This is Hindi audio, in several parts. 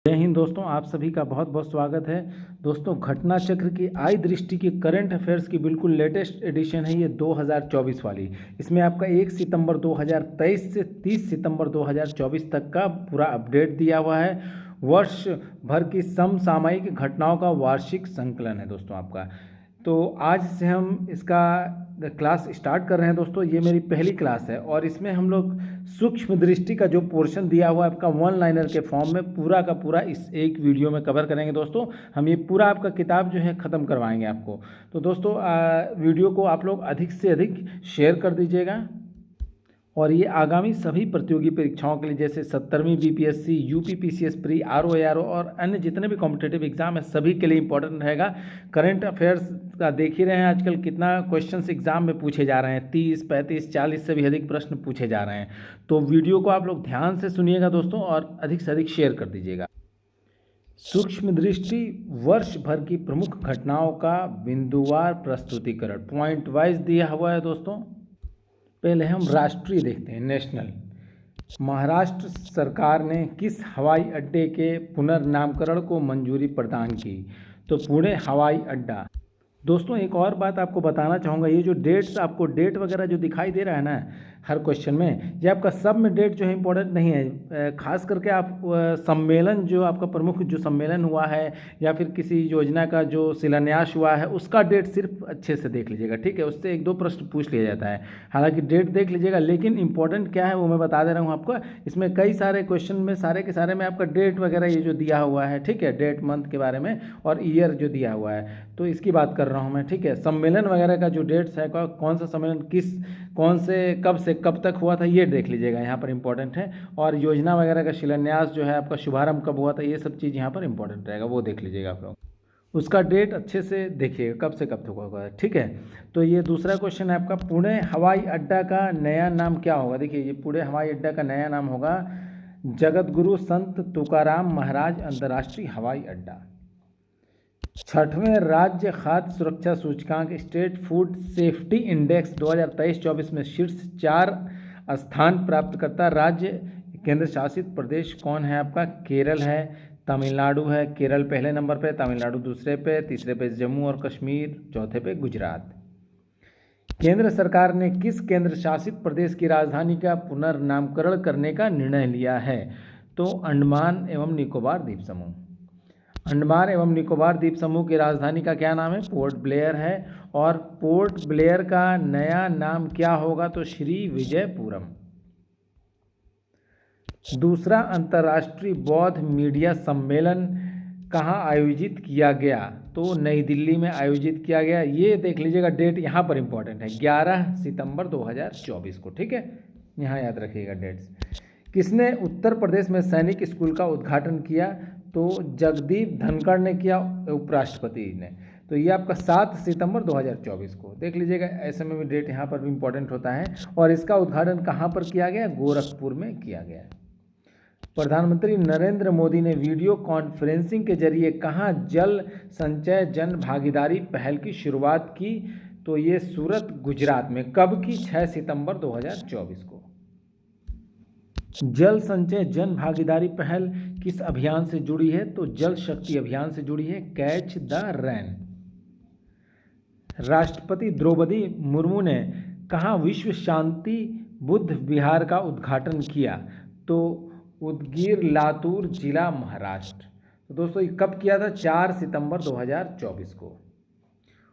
जय हिंद दोस्तों, आप सभी का बहुत बहुत स्वागत है। दोस्तों, घटना चक्र की आई दृष्टि की करंट अफेयर्स की बिल्कुल लेटेस्ट एडिशन है ये 2024 वाली। इसमें आपका 1 सितंबर 2023 से 30 सितंबर 2024 तक का पूरा अपडेट दिया हुआ है। वर्ष भर की समसामयिक घटनाओं का वार्षिक संकलन है दोस्तों आपका। तो आज से हम इसका क्लास स्टार्ट कर रहे हैं दोस्तों। ये मेरी पहली क्लास है और इसमें हम लोग सूक्ष्म दृष्टि का जो पोर्शन दिया हुआ है आपका वन लाइनर के फॉर्म में पूरा का पूरा इस एक वीडियो में कवर करेंगे दोस्तों। हम ये पूरा आपका किताब जो है ख़त्म करवाएंगे आपको। तो दोस्तों वीडियो को आप लोग अधिक से अधिक शेयर कर दीजिएगा। और ये आगामी सभी प्रतियोगी परीक्षाओं के लिए जैसे 70वीं BPSC, UP PCS pre, RO ARO और अन्य जितने भी कॉम्पिटेटिव एग्जाम है सभी के लिए इंपॉर्टेंट रहेगा। करंट अफेयर्स का देख ही रहे हैं आजकल कितना क्वेश्चंस एग्जाम में पूछे जा रहे हैं। 30, 35, 40 से भी अधिक प्रश्न पूछे जा रहे हैं। तो वीडियो को आप लोग ध्यान से सुनिएगा दोस्तों और अधिक से अधिक शेयर कर दीजिएगा। सूक्ष्म दृष्टि वर्ष भर की प्रमुख घटनाओं का बिंदुवार प्रस्तुतिकरण पॉइंट वाइज दिया हुआ है दोस्तों। पहले हम राष्ट्रीय देखते हैं, नेशनल। महाराष्ट्र सरकार ने किस हवाई अड्डे के पुनर्नामकरण को मंजूरी प्रदान की? तो पुणे हवाई अड्डा। दोस्तों एक और बात आपको बताना चाहूँगा, ये जो डेट्स आपको डेट वगैरह जो दिखाई दे रहा है ना हर क्वेश्चन में, ये आपका सब में डेट जो है इंपॉर्टेंट नहीं है। खास करके आप सम्मेलन जो आपका प्रमुख जो सम्मेलन हुआ है या फिर किसी योजना का जो शिलान्यास हुआ है उसका डेट सिर्फ अच्छे से देख लीजिएगा, ठीक है। उससे एक दो प्रश्न पूछ लिया जाता है, हालांकि डेट देख लीजिएगा, लेकिन इंपॉर्टेंट क्या है वो मैं बता दे रहा हूँ आपको। इसमें कई सारे क्वेश्चन में सारे के सारे में आपका डेट वगैरह ये जो दिया हुआ है, ठीक है, डेट मंथ के बारे में और ईयर जो दिया हुआ है, तो इसकी बात कर रहा हूँ मैं, ठीक है। सम्मेलन वगैरह का जो डेट्स है, कौन सा सम्मेलन कौन से कब तक हुआ था, ये देख लीजिएगा, यहाँ पर इंपॉर्टेंट है। और योजना वगैरह का शिलान्यास जो है आपका शुभारंभ कब हुआ था, ये सब चीज़ यहाँ पर इंपॉर्टेंट रहेगा, वो देख लीजिएगा आप लोग। उसका डेट अच्छे से देखिएगा कब से कब तक होगा, ठीक है। तो ये दूसरा क्वेश्चन है आपका, पुणे हवाई अड्डा का नया नाम क्या होगा? देखिए ये पुणे हवाई अड्डा का नया नाम होगा जगतगुरु संत तुकाराम महाराज अंतर्राष्ट्रीय हवाई अड्डा। 6वें राज्य खाद्य सुरक्षा सूचकांक स्टेट फूड सेफ्टी इंडेक्स 2023-24 में शीर्ष 4 स्थान प्राप्त करता राज्य केंद्र शासित प्रदेश कौन है आपका? केरल है, तमिलनाडु है। केरल पहले नंबर पे, तमिलनाडु दूसरे पे, तीसरे पे जम्मू और कश्मीर, चौथे पे गुजरात। केंद्र सरकार ने किस केंद्र शासित प्रदेश की राजधानी का पुनर्नामकरण करने का निर्णय लिया है? तो अंडमान एवं निकोबार द्वीप समूह। अंडमान एवं निकोबार द्वीप समूह की राजधानी का क्या नाम है? पोर्ट ब्लेयर है। और पोर्ट ब्लेयर का नया नाम क्या होगा? तो श्री विजयपुरम। दूसरा अंतर्राष्ट्रीय बौद्ध मीडिया सम्मेलन कहाँ आयोजित किया गया? तो नई दिल्ली में आयोजित किया गया। ये देख लीजिएगा, डेट यहाँ पर इंपॉर्टेंट है, 11 सितंबर 2024 को, ठीक है, यहाँ याद रखिएगा डेट्स। किसने उत्तर प्रदेश में सैनिक स्कूल का उद्घाटन किया? तो जगदीप धनखड़ ने किया, उपराष्ट्रपति ने। तो ये आपका 7 सितंबर 2024 को देख लीजिएगा, ऐसे में भी डेट यहाँ पर भी इंपॉर्टेंट होता है। और इसका उद्घाटन कहाँ पर किया गया? गोरखपुर में किया गया। प्रधानमंत्री नरेंद्र मोदी ने वीडियो कॉन्फ्रेंसिंग के जरिए कहाँ जल संचय जन भागीदारी पहल की शुरुआत की? तो ये सूरत, गुजरात में। कब की? 6 सितंबर 2024 को। जल संचय जन भागीदारी पहल किस अभियान से जुड़ी है? तो जल शक्ति अभियान से जुड़ी है, कैच द रैन। राष्ट्रपति द्रौपदी मुर्मू ने कहाँ विश्व शांति बुद्ध विहार का उद्घाटन किया? तो उदगीर, लातूर जिला, महाराष्ट्र। तो दोस्तों ये कब किया था? 4 सितंबर 2024 को।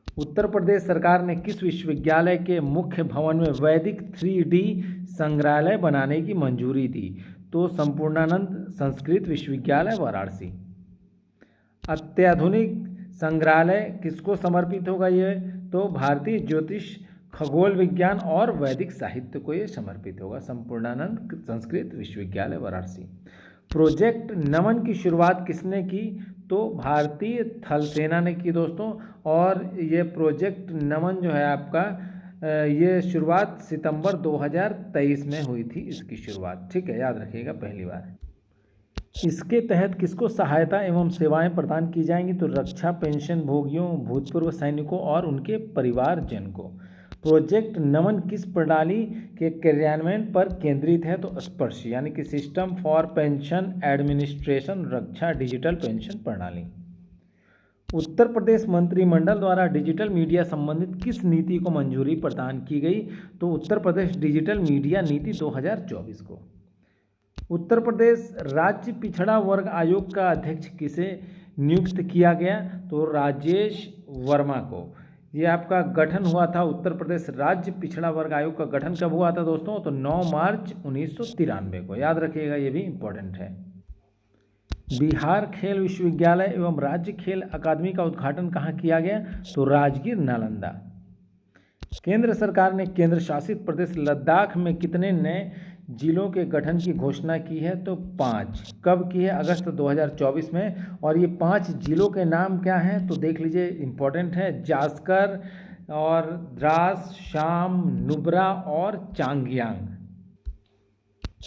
उत्तर प्रदेश सरकार ने किस विश्वविद्यालय के मुख्य भवन में वैदिक 3D संग्रहालय बनाने की मंजूरी दी? तो संपूर्णानंद संस्कृत विश्वविद्यालय, वाराणसी। अत्याधुनिक संग्रहालय किसको समर्पित होगा ये? तो भारतीय ज्योतिष, खगोल विज्ञान और वैदिक साहित्य को ये समर्पित होगा, संपूर्णानंद संस्कृत विश्वविद्यालय, वाराणसी। प्रोजेक्ट नमन की शुरुआत किसने की? तो भारतीय थल सेना ने की दोस्तों। और ये प्रोजेक्ट नमन जो है आपका, ये शुरुआत सितंबर 2023 में हुई थी इसकी शुरुआत, ठीक है, याद रखिएगा, पहली बार। इसके तहत किसको सहायता एवं सेवाएं प्रदान की जाएंगी? तो रक्षा पेंशन भोगियों, भूतपूर्व सैनिकों और उनके परिवारजन को। प्रोजेक्ट नमन किस प्रणाली के कार्यान्वयन पर केंद्रित है? तो स्पर्श यानी कि system for pension administration Raksha digital pension प्रणाली। उत्तर प्रदेश मंत्रिमंडल द्वारा डिजिटल मीडिया संबंधित किस नीति को मंजूरी प्रदान की गई? तो उत्तर प्रदेश डिजिटल मीडिया नीति 2024 को। उत्तर प्रदेश राज्य पिछड़ा वर्ग आयोग का अध्यक्ष किसे नियुक्त किया गया? तो राजेश वर्मा को। ये आपका गठन हुआ था, उत्तर प्रदेश राज्य पिछड़ा वर्ग आयोग का गठन कब हुआ था दोस्तों? तो 9 मार्च 1993 को। याद रखिएगा, ये भी इम्पोर्टेंट है। बिहार खेल विश्वविद्यालय एवं राज्य खेल अकादमी का उद्घाटन कहाँ किया गया? तो राजगीर नालंदा। केंद्र सरकार ने केंद्र शासित प्रदेश लद्दाख में कितने नए जिलों के गठन की घोषणा की है? तो 5। कब की है? अगस्त 2024 में। और ये 5 जिलों के नाम क्या हैं? तो देख लीजिए, इम्पोर्टेंट है। जास्कर और द्रास, शाम, नुब्रा और चांगयांग।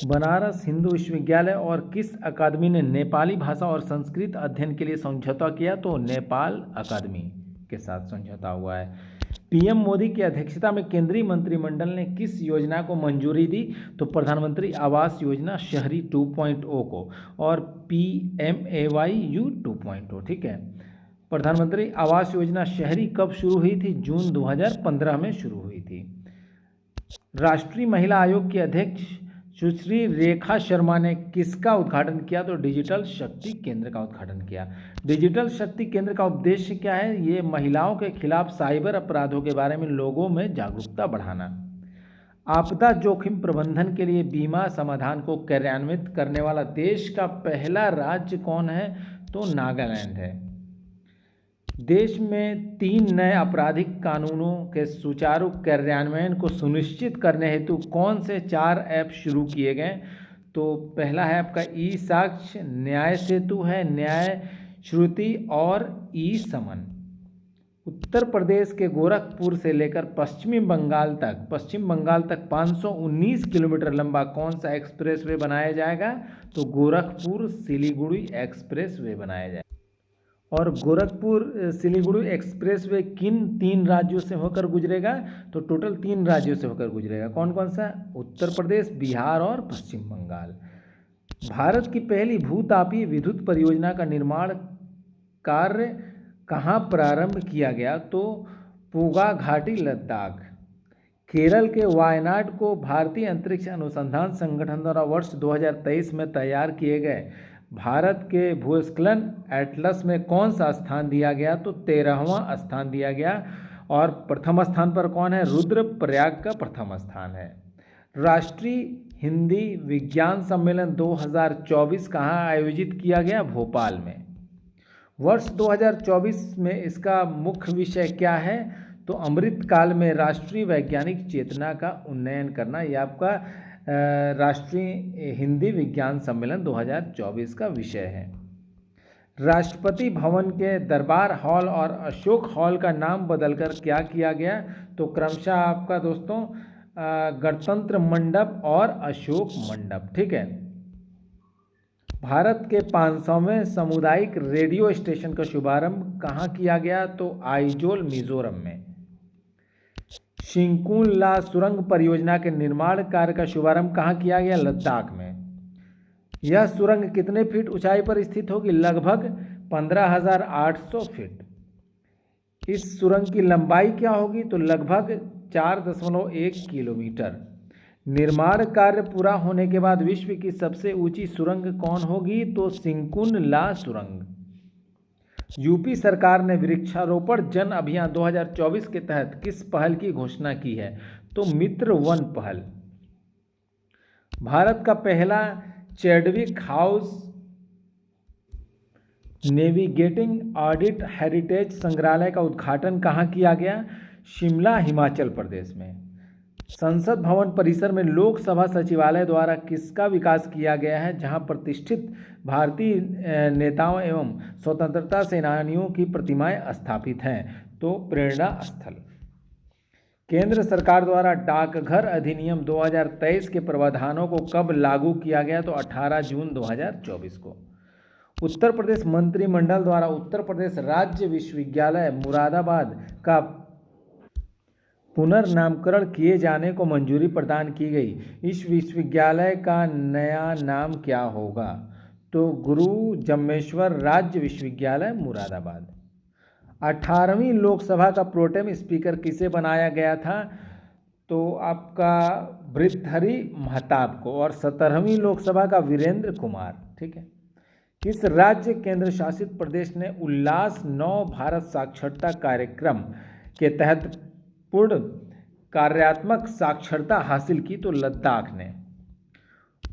बनारस हिंदू विश्वविद्यालय और किस अकादमी ने नेपाली भाषा और संस्कृत अध्ययन के लिए समझौता किया? तो नेपाल अकादमी के साथ समझौता हुआ है। पीएम मोदी की अध्यक्षता में केंद्रीय मंत्रिमंडल ने किस योजना को मंजूरी दी? तो प्रधानमंत्री आवास योजना शहरी 2.0 को और PMAYU 2.0। ठीक है। प्रधानमंत्री आवास योजना शहरी कब शुरू हुई थी? जून 2015 में शुरू हुई थी। राष्ट्रीय महिला आयोग की अध्यक्ष सुश्री रेखा शर्मा ने किसका उद्घाटन किया? तो डिजिटल शक्ति केंद्र का उद्घाटन किया। डिजिटल शक्ति केंद्र का उद्देश्य क्या है? ये महिलाओं के खिलाफ साइबर अपराधों के बारे में लोगों में जागरूकता बढ़ाना। आपदा जोखिम प्रबंधन के लिए बीमा समाधान को कार्यान्वित करने वाला देश का पहला राज्य कौन है? तो नागालैंड है। देश में 3 नए आपराधिक कानूनों के सुचारू कार्यान्वयन को सुनिश्चित करने हेतु कौन से 4 ऐप शुरू किए गए? तो पहला है आपका ई साक्ष्य, न्याय सेतु है, न्याय श्रुति और ई समन। उत्तर प्रदेश के गोरखपुर से लेकर पश्चिम बंगाल तक 519 किलोमीटर लंबा कौन सा एक्सप्रेसवे बनाया जाएगा? तो गोरखपुर सिलीगुड़ी एक्सप्रेसवे बनाया जाएगा। और गोरखपुर सिलीगुड़ी एक्सप्रेसवे किन 3 राज्यों से होकर गुजरेगा? तो टोटल 3 राज्यों से होकर गुजरेगा। कौन कौन सा? उत्तर प्रदेश, बिहार और पश्चिम बंगाल। भारत की पहली भूतापीय विद्युत परियोजना का निर्माण कार्य कहाँ प्रारंभ किया गया? तो पूगा घाटी, लद्दाख। केरल के वायनाड को भारतीय अंतरिक्ष अनुसंधान संगठन द्वारा वर्ष 2023 में तैयार किए गए भारत के भूस्खलन एटलस में कौन सा स्थान दिया गया? तो 13वां स्थान दिया गया। और प्रथम स्थान पर कौन है? रुद्रप्रयाग का प्रथम स्थान है। राष्ट्रीय हिंदी विज्ञान सम्मेलन 2024 कहाँ आयोजित किया गया? भोपाल में। वर्ष 2024 में इसका मुख्य विषय क्या है? तो अमृत काल में राष्ट्रीय वैज्ञानिक चेतना का उन्नयन करना। यह आपका राष्ट्रीय हिंदी विज्ञान सम्मेलन 2024 का विषय है। राष्ट्रपति भवन के दरबार हॉल और अशोक हॉल का नाम बदलकर क्या किया गया? तो क्रमशः आपका दोस्तों गणतंत्र मंडप और अशोक मंडप। ठीक है। भारत के 500वें सामुदायिक रेडियो स्टेशन का शुभारंभ कहाँ किया गया? तो आइजोल, मिजोरम में। शिंकुन ला सुरंग परियोजना के निर्माण कार्य का शुभारंभ कहाँ किया गया? लद्दाख में। यह सुरंग कितने फीट ऊंचाई पर स्थित होगी? लगभग 15,800 फीट। इस सुरंग की लंबाई क्या होगी? तो लगभग 4.1 किलोमीटर। निर्माण कार्य पूरा होने के बाद विश्व की सबसे ऊंची सुरंग कौन होगी? तो शिंकुन ला सुरंग। यूपी सरकार ने वृक्षारोपण जन अभियान 2024 के तहत किस पहल की घोषणा की है? तो मित्र वन पहल। भारत का पहला Chadwick house navigating audit heritage संग्रहालय का उद्घाटन कहाँ किया गया? शिमला, हिमाचल प्रदेश में। संसद भवन परिसर में लोकसभा सचिवालय द्वारा किसका विकास किया गया है? जहां प्रतिष्ठित भारतीय नेताओं एवं स्वतंत्रता सेनानियों की प्रतिमाएं स्थापित हैं। तो प्रेरणा स्थल। केंद्र सरकार द्वारा डाकघर अधिनियम 2023 के प्रावधानों को कब लागू किया गया? तो 18 जून 2024 को। उत्तर प्रदेश मंत्रिमंडल द्वारा उत्तर प्रदेश राज्य विश्वविद्यालय मुरादाबाद का पुनर्नामकरण किए जाने को मंजूरी प्रदान की गई। इस विश्वविद्यालय का नया नाम क्या होगा? तो गुरु जम्मेश्वर राज्य विश्वविद्यालय मुरादाबाद। 18वीं लोकसभा का प्रोटेम स्पीकर किसे बनाया गया था? तो आपका भृतहरि महताब को। और 17वीं लोकसभा का वीरेंद्र कुमार। ठीक है। किस राज्य केंद्र शासित प्रदेश ने उल्लास 9 भारत साक्षरता कार्यक्रम के तहत पूर्ण कार्यात्मक साक्षरता हासिल की? तो लद्दाख ने।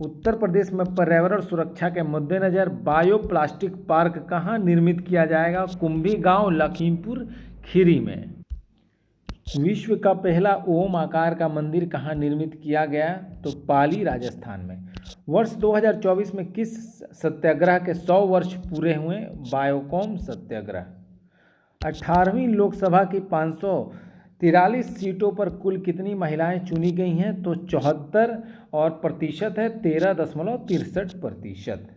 उत्तर प्रदेश में पर्यावरण सुरक्षा के मद्देनजर बायोप्लास्टिक पार्क कहाँ निर्मित किया जाएगा? कुंभी गांव, लखीमपुर खीरी में। विश्व का पहला ओम आकार का मंदिर कहाँ निर्मित किया गया? तो पाली, राजस्थान में। वर्ष 2024 में किस सत्याग्रह के 100 वर्ष पूरे हुए? बायोकॉम सत्याग्रह। 18वीं लोकसभा की 543 सीटों पर कुल कितनी महिलाएं चुनी गई हैं? तो 74 और प्रतिशत है 13.63%।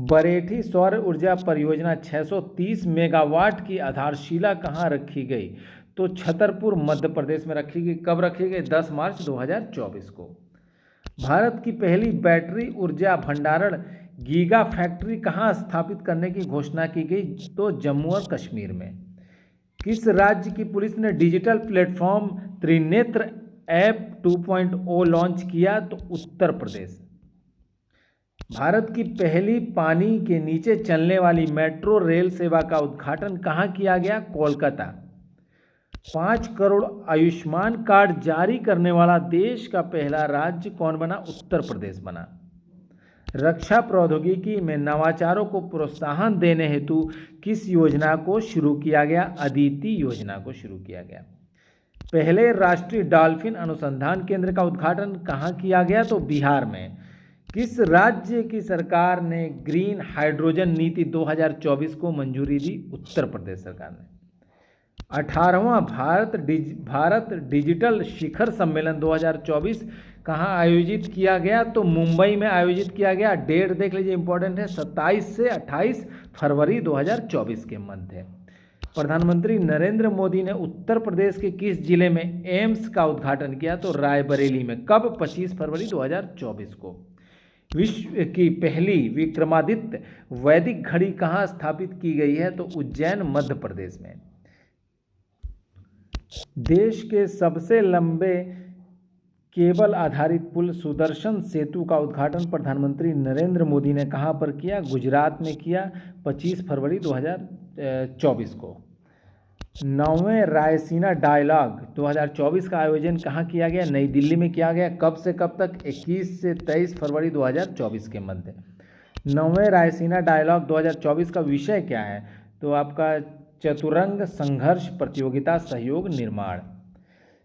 बरेठी सौर ऊर्जा परियोजना 630 मेगावाट की आधारशिला कहाँ रखी गई? तो छतरपुर, मध्य प्रदेश में रखी गई। कब रखी गई? 10 मार्च 2024 को। भारत की पहली बैटरी ऊर्जा भंडारण गीगा फैक्ट्री कहाँ स्थापित करने की घोषणा की गई? तो जम्मू और कश्मीर में। किस राज्य की पुलिस ने digital platform Trinetra app 2.0 launch किया? तो उत्तर प्रदेश। भारत की पहली पानी के नीचे चलने वाली मेट्रो रेल सेवा का उद्घाटन कहाँ किया गया? कोलकाता। 5 करोड़ आयुष्मान कार्ड जारी करने वाला देश का पहला राज्य कौन बना? उत्तर प्रदेश बना। रक्षा प्रौद्योगिकी में नवाचारों को प्रोत्साहन देने हेतु किस योजना को शुरू किया गया? अदिति योजना को शुरू किया गया। पहले राष्ट्रीय डॉल्फिन अनुसंधान केंद्र का उद्घाटन कहाँ किया गया? तो बिहार में। किस राज्य की सरकार ने ग्रीन हाइड्रोजन नीति 2024 को मंजूरी दी? उत्तर प्रदेश सरकार ने। 18वां भारत डिजिटल शिखर सम्मेलन 2024 कहाँ आयोजित किया गया? तो मुंबई में आयोजित किया गया। डेट देख लीजिए, इंपॉर्टेंट है, 27 से 28 फरवरी 2024 के मध्य। प्रधानमंत्री नरेंद्र मोदी ने उत्तर प्रदेश के किस जिले में एम्स का उद्घाटन किया? तो रायबरेली में। कब? 25 फरवरी 2024 को। विश्व की पहली विक्रमादित्य वैदिक घड़ी कहाँ स्थापित की गई है? तो उज्जैन, मध्य प्रदेश में। देश के सबसे लंबे केबल आधारित पुल सुदर्शन सेतु का उद्घाटन प्रधानमंत्री नरेंद्र मोदी ने कहाँ पर किया? गुजरात में किया, 25 फरवरी 2024 को। 9वें रायसीना डायलॉग 2024 का आयोजन कहाँ किया गया? नई दिल्ली में किया गया। कब से कब तक? 21 से 23 फरवरी 2024 के मध्य। 9वें रायसीना डायलॉग 2024 का विषय क्या है? तो आपका चतुरंग संघर्ष प्रतियोगिता सहयोग निर्माण।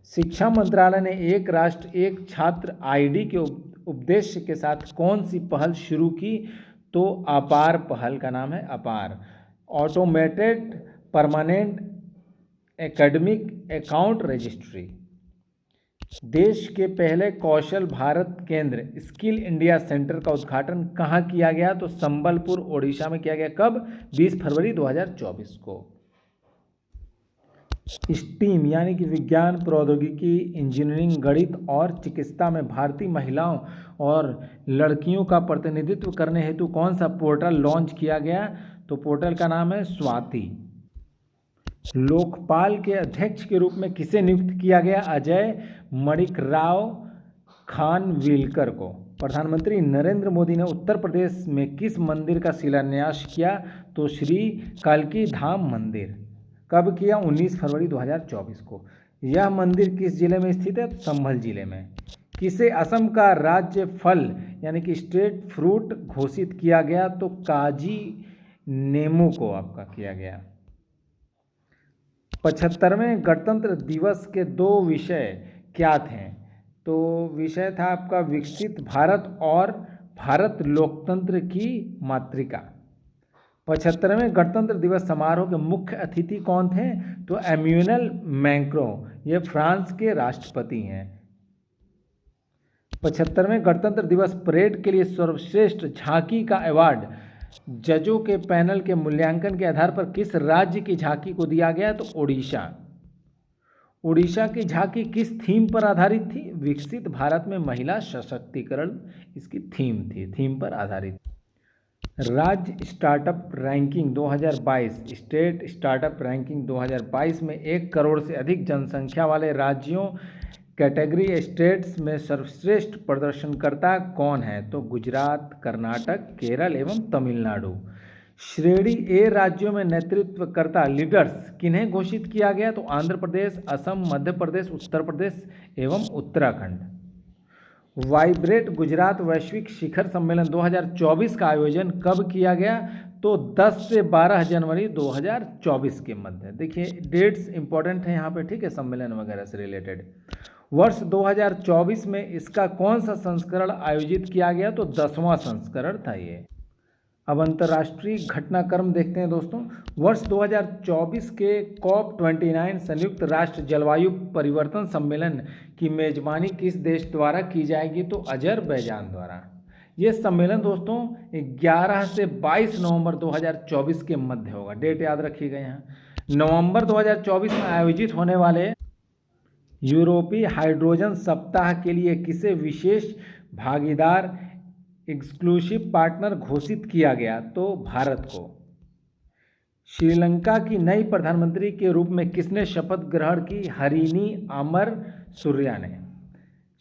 शिक्षा मंत्रालय ने एक राष्ट्र एक छात्र आईडी के उद्देश्य के साथ कौन सी पहल शुरू की? तो अपार पहल का नाम है अपार। Automated permanent academic account registry. देश के पहले कौशल भारत केंद्र स्किल इंडिया सेंटर का उद्घाटन कहाँ किया गया? तो संबलपुर, ओडिशा में किया गया। कब? 20 फरवरी 2024 को। स्टीम यानी कि विज्ञान, प्रौद्योगिकी, इंजीनियरिंग, गणित और चिकित्सा में भारतीय महिलाओं और लड़कियों का प्रतिनिधित्व करने हेतु कौन सा पोर्टल लॉन्च किया गया? तो पोर्टल का नाम है स्वाति। लोकपाल के अध्यक्ष के रूप में किसे नियुक्त किया गया? अजय मणिकराव खानविलकर को। प्रधानमंत्री नरेंद्र मोदी ने उत्तर प्रदेश में किस मंदिर का शिलान्यास किया? तो श्री कल्की धाम मंदिर। कब किया? 19 फरवरी 2024 को। यह मंदिर किस जिले में स्थित है? तो संभल जिले में। किसे असम का राज्य फल यानी कि स्टेट फ्रूट घोषित किया गया? तो काजी नेमू को आपका किया गया। 75वें गणतंत्र दिवस के 2 विषय क्या थे? तो विषय था आपका विकसित भारत और भारत लोकतंत्र की मातृका। 75वें गणतंत्र दिवस समारोह के मुख्य अतिथि कौन थे? तो एम्यूनल मैक्रो, ये फ्रांस के राष्ट्रपति हैं। 75वें गणतंत्र दिवस परेड के लिए सर्वश्रेष्ठ झांकी का अवार्ड जजों के पैनल के मूल्यांकन के आधार पर किस राज्य की झांकी को दिया गया? तो ओडिशा। उड़ीसा की झांकी किस थीम पर आधारित थी? विकसित भारत में महिला सशक्तिकरण इसकी थीम पर आधारित। राज्य startup ranking 2022, state startup ranking 2022 में 1 करोड़ से अधिक जनसंख्या वाले राज्यों कैटेगरी स्टेट्स में सर्वश्रेष्ठ प्रदर्शनकर्ता कौन है? तो गुजरात, कर्नाटक, केरल एवं तमिलनाडु। श्रेणी ए राज्यों में नेतृत्वकर्ता लीडर्स किन्हें घोषित किया गया? तो आंध्र प्रदेश, असम, मध्य प्रदेश, उत्तर प्रदेश एवं उत्तराखंड। वाइब्रेट गुजरात वैश्विक शिखर सम्मेलन 2024 का आयोजन कब किया गया? तो 10 से 12 जनवरी 2024 के मध्य। देखिए डेट्स इंपॉर्टेंट हैं यहाँ पे, ठीक है, सम्मेलन वगैरह से रिलेटेड। वर्ष 2024 में इसका कौन सा संस्करण आयोजित किया गया? तो 10वां संस्करण था ये। अब अंतर्राष्ट्रीय घटनाक्रम देखते हैं दोस्तों। वर्ष 2024 के COP29 संयुक्त राष्ट्र जलवायु परिवर्तन सम्मेलन की मेजबानी किस देश द्वारा की जाएगी? तो अजरबैजान द्वारा। ये सम्मेलन दोस्तों 11 से 22 नवंबर 2024 के मध्य होगा, डेट याद रखिएगा यहाँ। नवंबर 2024 में आयोजित होने वाले यूरोपीय हाइड्रोजन सप्ताह के लिए किसे विशेष भागीदार एक्सक्लूसिव पार्टनर घोषित किया गया? तो भारत को। श्रीलंका की नई प्रधानमंत्री के रूप में किसने शपथ ग्रहण की? हरिनी अमर सूर्या ने।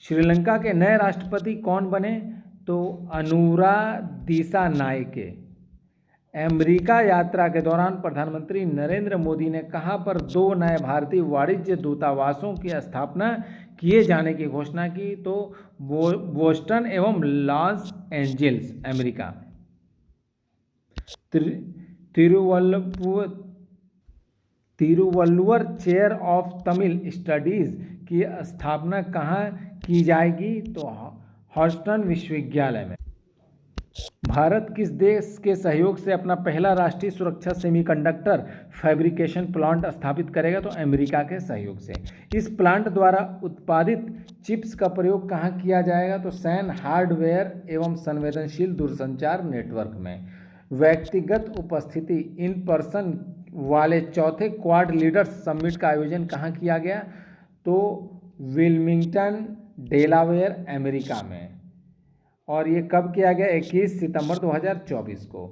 श्रीलंका के नए राष्ट्रपति कौन बने? तो अनुरा दिसानायके। अमेरिका यात्रा के दौरान प्रधानमंत्री नरेंद्र मोदी ने कहां पर 2 नए भारतीय वाणिज्य दूतावासों की स्थापना किए जाने की घोषणा की? तो बोस्टन एवं Los Angeles, America. Thiruvalluvar chair of Tamil studies की स्थापना कहाँ की जाएगी? तो ह्यूस्टन विश्वविद्यालय में। भारत किस देश के सहयोग से अपना पहला राष्ट्रीय सुरक्षा सेमीकंडक्टर फैब्रिकेशन प्लांट स्थापित करेगा? तो अमेरिका के सहयोग से। इस प्लांट द्वारा उत्पादित चिप्स का प्रयोग कहाँ किया जाएगा? तो सैन्य हार्डवेयर एवं संवेदनशील दूरसंचार नेटवर्क में। व्यक्तिगत उपस्थिति इन पर्सन वाले चौथे क्वाड लीडर्स समिट का आयोजन कहाँ किया गया? तो विल्मिंगटन, डेलावेयर, अमेरिका में। और ये कब किया गया? 21 सितंबर 2024 को।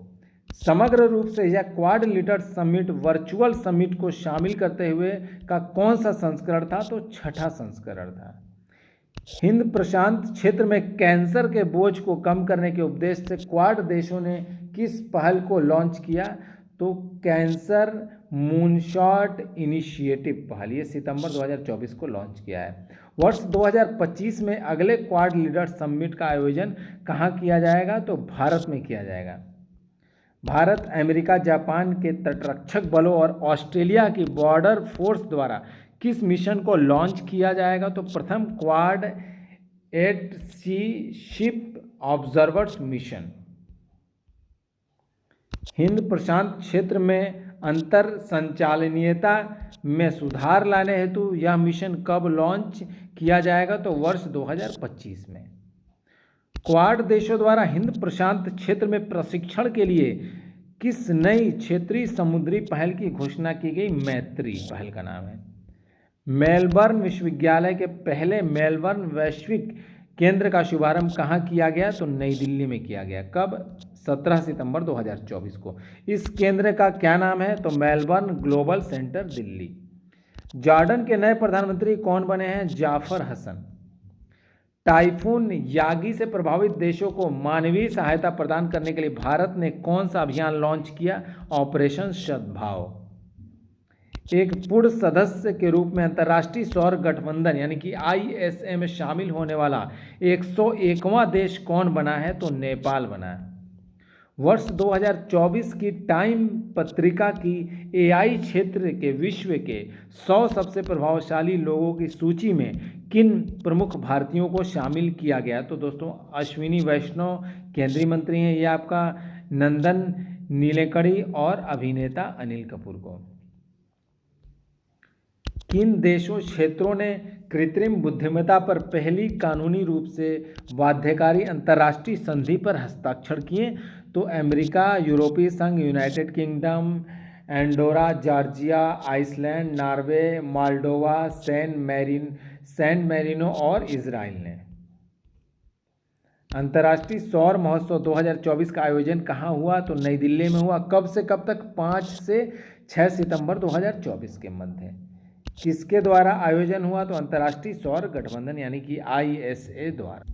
समग्र रूप से यह quad leaders summit virtual summit को शामिल करते हुए का कौन सा संस्करण था? तो 6ठा संस्करण था। हिंद प्रशांत क्षेत्र में कैंसर के बोझ को कम करने के उद्देश्य से क्वाड देशों ने किस पहल को लॉन्च किया? तो कैंसर मूनशॉट इनिशिएटिव पहल, ये सितंबर 2024 को लॉन्च किया है। वर्ष 2025 में अगले क्वाड लीडर समिट का आयोजन कहाँ किया जाएगा? तो भारत में किया जाएगा। भारत, अमेरिका, जापान के तटरक्षक बलों और ऑस्ट्रेलिया की बॉर्डर फोर्स द्वारा किस मिशन को लॉन्च किया जाएगा? तो प्रथम क्वाड एट सी शिप ऑब्जर्वर्स मिशन। हिंद प्रशांत क्षेत्र में अंतर संचालनीयता में सुधार लाने हेतु यह मिशन कब लॉन्च किया जाएगा? तो वर्ष 2025 में। क्वाड देशों द्वारा हिंद प्रशांत क्षेत्र में प्रशिक्षण के लिए किस नई क्षेत्रीय समुद्री पहल की घोषणा की गई? मैत्री पहल का नाम है। मेलबर्न विश्वविद्यालय के पहले मेलबर्न वैश्विक केंद्र का शुभारंभ कहाँ किया गया? तो नई दिल्ली में किया गया। कब? 17 सितंबर 2024 को। इस केंद्र का क्या नाम है? तो Melbourne global centre Delhi. Jordan के नए प्रधानमंत्री कौन बने हैं? जाफर हसन। टाइफून यागी से प्रभावित देशों को मानवीय सहायता प्रदान करने के लिए भारत ने कौन सा अभियान लॉन्च किया? ऑपरेशन सद्भाव। एक पूर्ण सदस्य के रूप में अंतर्राष्ट्रीय सौर गठबंधन यानी कि ISA में शामिल होने वाला 101वां देश कौन बना है? तो नेपाल बना है। वर्ष 2024 की टाइम पत्रिका की AI क्षेत्र के विश्व के 100 सबसे प्रभावशाली लोगों की सूची में किन प्रमुख भारतीयों को शामिल किया गया? तो दोस्तों अश्विनी वैष्णव केंद्रीय मंत्री हैं, ये आपका नंदन नीलेकणी और अभिनेता अनिल कपूर को। किन देशों क्षेत्रों ने कृत्रिम बुद्धिमत्ता पर पहली कानूनी रूप से बाध्यकारी अंतर्राष्ट्रीय संधि पर हस्ताक्षर किए? तो अमेरिका, यूरोपीय संघ, United Kingdom, Andorra, Georgia, Iceland, Norway, Moldova, San Marino और इजराइल ने। अंतर्राष्ट्रीय सौर महोत्सव 2024 का आयोजन कहाँ हुआ? तो नई दिल्ली में हुआ। कब से कब तक? 5 से 6 सितंबर 2024 के मध्य। किसके द्वारा आयोजन हुआ? तो अंतर्राष्ट्रीय सौर गठबंधन यानी कि ISA द्वारा।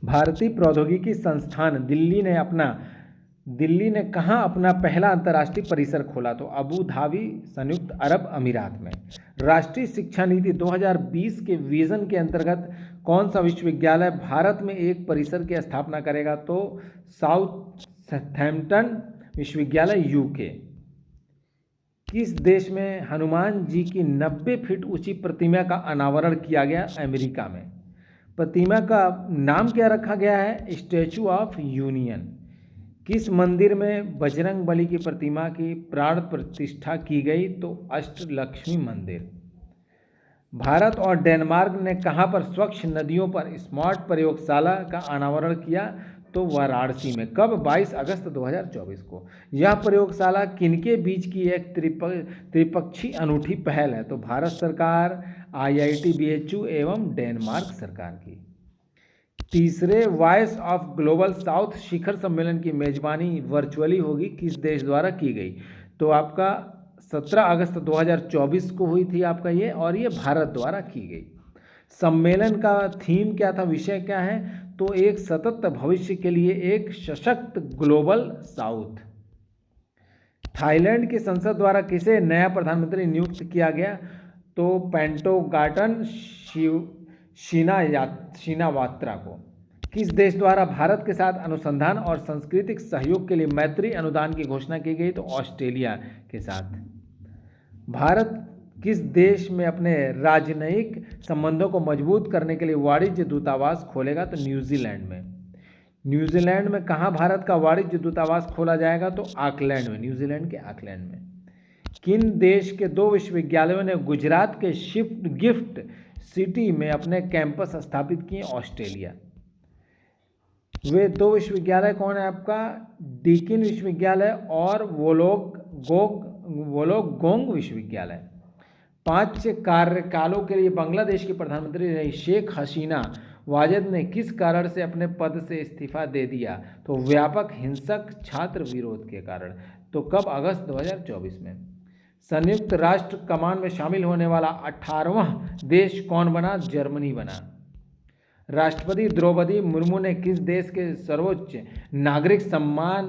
भारतीय प्रौद्योगिकी संस्थान दिल्ली ने कहाँ अपना पहला अंतर्राष्ट्रीय परिसर खोला? तो अबू धाबी, संयुक्त अरब अमीरात में। राष्ट्रीय शिक्षा नीति 2020 के विजन के अंतर्गत कौन सा विश्वविद्यालय भारत में एक परिसर की स्थापना करेगा? तो साउथहैम्पटन विश्वविद्यालय, UK। किस देश में हनुमान जी की 90 फीट ऊंची प्रतिमा का अनावरण किया गया? अमेरिका में। प्रतिमा का नाम क्या रखा गया है? Statue of union. किस मंदिर में बजरंग बली की प्रतिमा की प्राण प्रतिष्ठा की गई? तो अष्टलक्ष्मी मंदिर। भारत और डेनमार्क ने कहां पर स्वच्छ नदियों पर स्मार्ट प्रयोगशाला का अनावरण किया? तो वाराणसी में। कब? 22 अगस्त 2024 को। यह प्रयोगशाला किनके बीच की एक त्रिपक्षीय अनूठी पहल है? तो भारत सरकार, IIT BHU एवं डेनमार्क सरकार की। तीसरे वॉइस ऑफ ग्लोबल साउथ शिखर सम्मेलन की मेजबानी वर्चुअली होगी, किस देश द्वारा की गई? तो आपका 17 अगस्त 2024 को हुई थी आपका ये, और ये भारत द्वारा की गई। सम्मेलन का थीम क्या था? विषय क्या है? तो एक सतत भविष्य के लिए एक सशक्त ग्लोबल साउथ। थाईलैंड की संसद द्वारा किसे नया प्रधानमंत्री नियुक्त किया गया? तो पेंटोगाटन शिनावात्रा को। किस देश द्वारा भारत के साथ अनुसंधान और सांस्कृतिक सहयोग के लिए मैत्री अनुदान की घोषणा की गई? तो ऑस्ट्रेलिया के साथ। भारत किस देश में अपने राजनयिक संबंधों को मजबूत करने के लिए वाणिज्य दूतावास खोलेगा? तो न्यूजीलैंड में। न्यूजीलैंड में कहाँ भारत का वाणिज्य दूतावास खोला जाएगा? तो ऑकलैंड में, न्यूजीलैंड के ऑकलैंड में। किन देश के 2 विश्वविद्यालयों ने गुजरात के गिफ्ट सिटी में अपने कैंपस स्थापित किए? ऑस्ट्रेलिया। वे 2 विश्वविद्यालय कौन है आपका? डीकिन विश्वविद्यालय और वोलोगोंग विश्वविद्यालय। 5 कार्यकालों के लिए बांग्लादेश की प्रधानमंत्री रही शेख हसीना वाजेद ने किस कारण से अपने पद से इस्तीफा दे दिया? तो व्यापक हिंसक छात्र विरोध के कारण। तो कब? अगस्त 2024 में। संयुक्त राष्ट्र कमान में शामिल होने वाला 18वां देश कौन बना? जर्मनी बना। राष्ट्रपति द्रौपदी मुर्मू ने किस देश के सर्वोच्च नागरिक सम्मान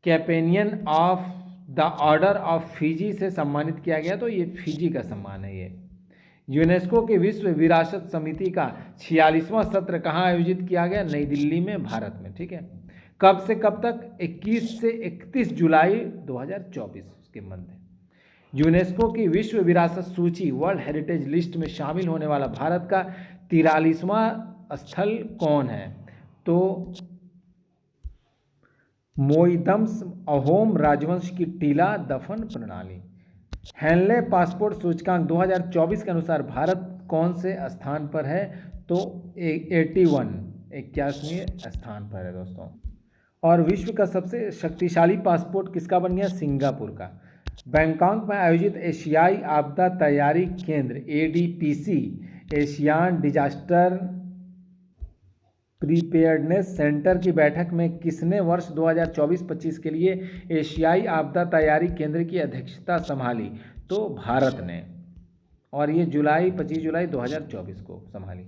companion of the order of Fiji से सम्मानित किया गया? तो ये फिजी का सम्मान है ये। यूनेस्को की विश्व विरासत समिति का 46वां सत्र कहाँ आयोजित किया गया? नई दिल्ली में, भारत में। ठीक है। कब से कब तक? 21 से 31 जुलाई 2024 के मध्य। यूनेस्को की विश्व विरासत सूची वर्ल्ड हेरिटेज लिस्ट में शामिल होने वाला भारत का 43वां स्थल कौन है? तो मोइदम्स अहोम राजवंश की टीला दफन प्रणाली। हेनले पासपोर्ट सूचकांक 2024 के अनुसार भारत कौन से स्थान पर है? तो 81वें स्थान पर है दोस्तों। और विश्व का सबसे शक्तिशाली पासपोर्ट किसका बन गया? सिंगापुर का। बैंकॉक में आयोजित एशियाई आपदा तैयारी केंद्र ADPC एशियान डिजास्टर प्रीपेयर्डनेस सेंटर की बैठक में किसने वर्ष 2024-25 के लिए एशियाई आपदा तैयारी केंद्र की अध्यक्षता संभाली? तो भारत ने, और ये 25 जुलाई 2024 को संभाली।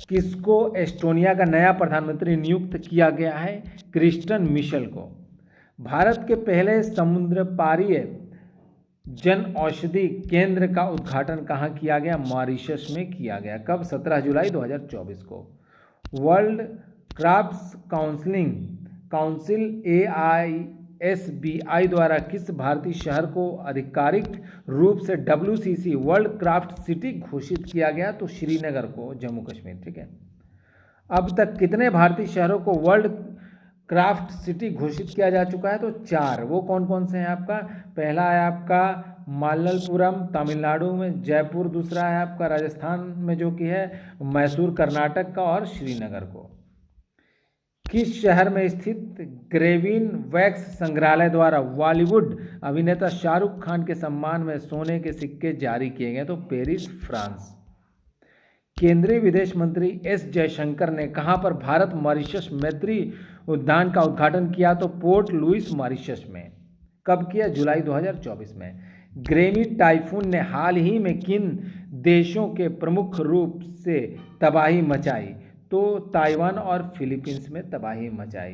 किसको एस्टोनिया का नया प्रधानमंत्री नियुक्त किया गया है? क्रिस्टन मिशेल को। भारत के पहले समुद्र पारीय जन औषधि केंद्र का उद्घाटन कहाँ किया गया? मॉरिशस में किया गया। कब? 17 जुलाई 2024 को। वर्ल्ड क्राफ्ट्स काउंसिल AISBI द्वारा किस भारतीय शहर को आधिकारिक रूप से WCC वर्ल्ड क्राफ्ट सिटी घोषित किया गया? तो श्रीनगर को, जम्मू कश्मीर। ठीक है। अब तक कितने भारतीय शहरों को वर्ल्ड क्राफ्ट सिटी घोषित किया जा चुका है? तो 4। वो कौन कौन से हैं आपका? पहला है आपका मालपुरम तमिलनाडु में, जयपुर दूसरा है आपका राजस्थान में जो कि है, मैसूर कर्नाटक का, और श्रीनगर को। किस शहर में स्थित ग्रेविन वैक्स संग्रहालय द्वारा बॉलीवुड अभिनेता शाहरुख खान के सम्मान में सोने के सिक्के जारी किए गए? तो पेरिस, फ्रांस। केंद्रीय विदेश मंत्री एस जयशंकर ने कहां पर भारत मॉरिशस मैत्री उद्यान का उद्घाटन किया? तो पोर्ट लुइस, मॉरिशस में। कब किया? जुलाई 2024 में। ग्रेमी टाइफून ने हाल ही में किन देशों के प्रमुख रूप से तबाही मचाई? तो ताइवान और फिलीपींस में तबाही मचाई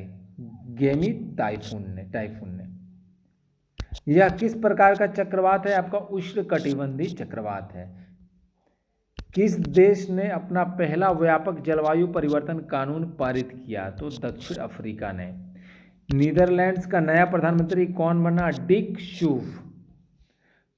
गेमी टाइफून ने। यह किस प्रकार का चक्रवात है? आपका उष्णकटिबंधीय चक्रवात है। किस देश ने अपना पहला व्यापक जलवायु परिवर्तन कानून पारित किया? तो दक्षिण अफ्रीका ने। नीदरलैंड्स का नया प्रधानमंत्री कौन बना? Dick Schoof.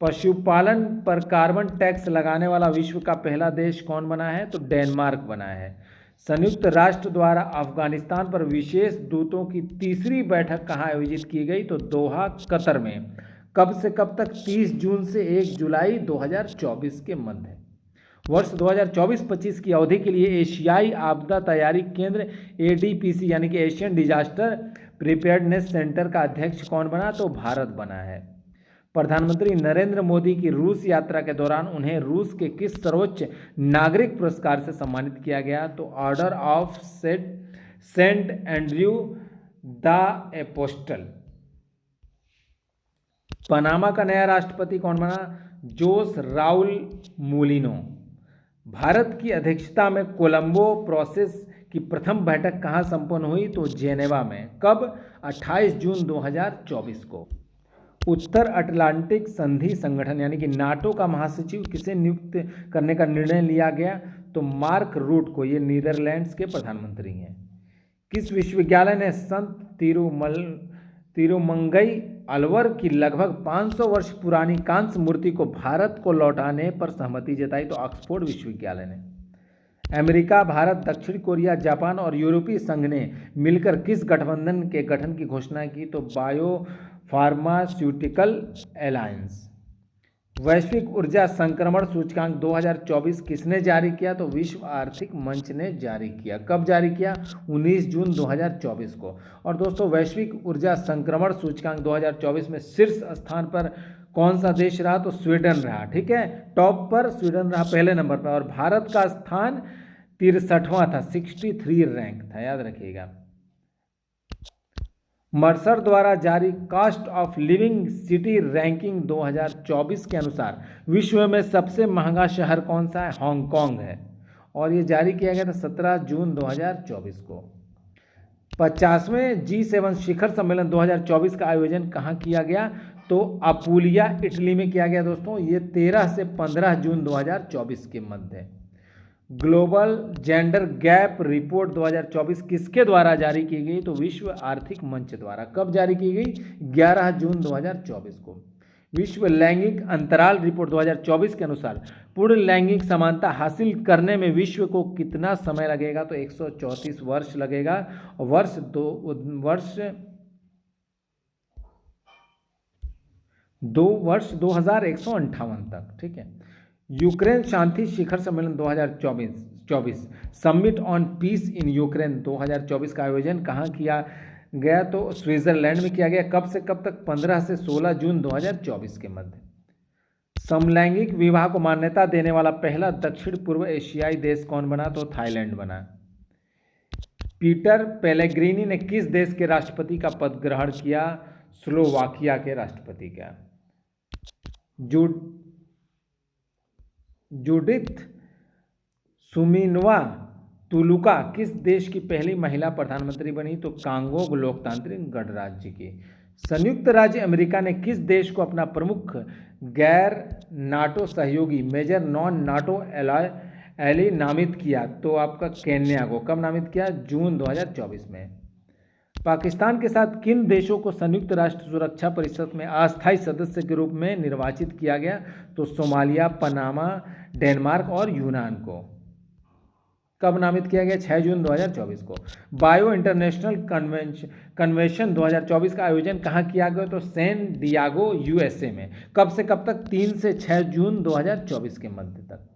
पशुपालन पर कार्बन टैक्स लगाने वाला विश्व का पहला देश कौन बना है? तो डेनमार्क बना है। संयुक्त राष्ट्र द्वारा अफगानिस्तान पर विशेष दूतों की तीसरी बैठक कहाँ आयोजित की गई? तो दोहा, कतर में। कब से कब तक? 30 जून से 1 जुलाई 2024 के मध्य। वर्ष 2024-25 की अवधि के लिए एशियाई आपदा तैयारी केंद्र एडीपीसी यानी कि एशियन डिजास्टर प्रिपेयर्डनेस सेंटर का अध्यक्ष कौन बना? तो भारत बना है। प्रधानमंत्री नरेंद्र मोदी की रूस यात्रा के दौरान उन्हें रूस के किस सर्वोच्च नागरिक पुरस्कार से सम्मानित किया गया? तो Order of Saint Andrew the Apostle. Panama का नया राष्ट्रपति कौन बना? जोस राउल मूलिनो। भारत की अध्यक्षता में कोलंबो प्रोसेस की प्रथम बैठक कहाँ संपन्न हुई? तो जेनेवा में। कब? 28 जून 2024 को। उत्तर अटलांटिक संधि संगठन यानी कि नाटो का महासचिव किसे नियुक्त करने का निर्णय लिया गया? तो मार्क रूट को। ये नीदरलैंड्स के प्रधानमंत्री हैं। किस विश्वविद्यालय ने संत तिरुमंगई अलवर की लगभग 500 वर्ष पुरानी कांस्य मूर्ति को भारत को लौटाने पर सहमति जताई? तो ऑक्सफोर्ड विश्वविद्यालय ने। अमेरिका, भारत, दक्षिण कोरिया, जापान और यूरोपीय संघ ने मिलकर किस गठबंधन के गठन की घोषणा की? तो बायो फार्मास्यूटिकल अलायंस। वैश्विक ऊर्जा संक्रमण सूचकांक 2024 किसने जारी किया? तो विश्व आर्थिक मंच ने जारी किया। कब जारी किया? 19 जून 2024 को। और दोस्तों, वैश्विक ऊर्जा संक्रमण सूचकांक 2024 में शीर्ष स्थान पर कौन सा देश रहा? तो स्वीडन रहा। ठीक है, टॉप पर स्वीडन रहा पहले नंबर पर। और भारत का स्थान 63वां था, 63 रैंक था, याद रखिएगा। मर्सर द्वारा जारी cost of living city ranking 2024 के अनुसार विश्व में सबसे महंगा शहर कौन सा है? हांगकांग है। और ये जारी किया गया था 17 जून 2024 को। 50वें G7 शिखर सम्मेलन 2024 का आयोजन कहाँ किया गया? तो अपुलिया, इटली में किया गया दोस्तों। ये 13 से 15 जून 2024 के मध्य। ग्लोबल जेंडर गैप रिपोर्ट 2024 किसके द्वारा जारी की गई? तो विश्व आर्थिक मंच द्वारा। कब जारी की गई? 11 जून 2024 को। विश्व लैंगिक अंतराल रिपोर्ट 2024 के अनुसार पूर्ण लैंगिक समानता हासिल करने में विश्व को कितना समय लगेगा? तो 134 वर्ष लगेगा। वर्ष 2158 तक। ठीक है। यूक्रेन शांति शिखर सम्मेलन 2024 summit on peace in Ukraine 2024 का आयोजन कहाँ किया गया? तो स्विट्जरलैंड में किया गया। कब से कब तक? 15 से 16 जून 2024 के मध्य। समलैंगिक विवाह को मान्यता देने वाला पहला दक्षिण पूर्व एशियाई देश कौन बना? तो थाईलैंड बना। पीटर पेलेग्रीनी ने किस देश के राष्ट्रपति का पद ग्रहण किया? स्लोवाकिया के राष्ट्रपति का। जूडिथ सुमिनवा तुलुका किस देश की पहली महिला प्रधानमंत्री बनी? तो कांगो लोकतांत्रिक गणराज्य की। संयुक्त राज्य अमेरिका ने किस देश को अपना प्रमुख गैर नाटो सहयोगी मेजर नॉन नाटो एली नामित किया? तो आपका केन्या को। कब नामित किया? जून 2024 में। पाकिस्तान के साथ किन देशों को संयुक्त राष्ट्र सुरक्षा परिषद में अस्थायी सदस्य के रूप में निर्वाचित किया गया? तो सोमालिया, पनामा, डेनमार्क और यूनान को। कब नामित किया गया? 6 जून 2024 को। बायो इंटरनेशनल कन्वेंशन 2024 का आयोजन कहाँ किया गया? तो सैन डियागो USA में। कब से कब तक? 3 से 6 जून 2024 के मध्य तक।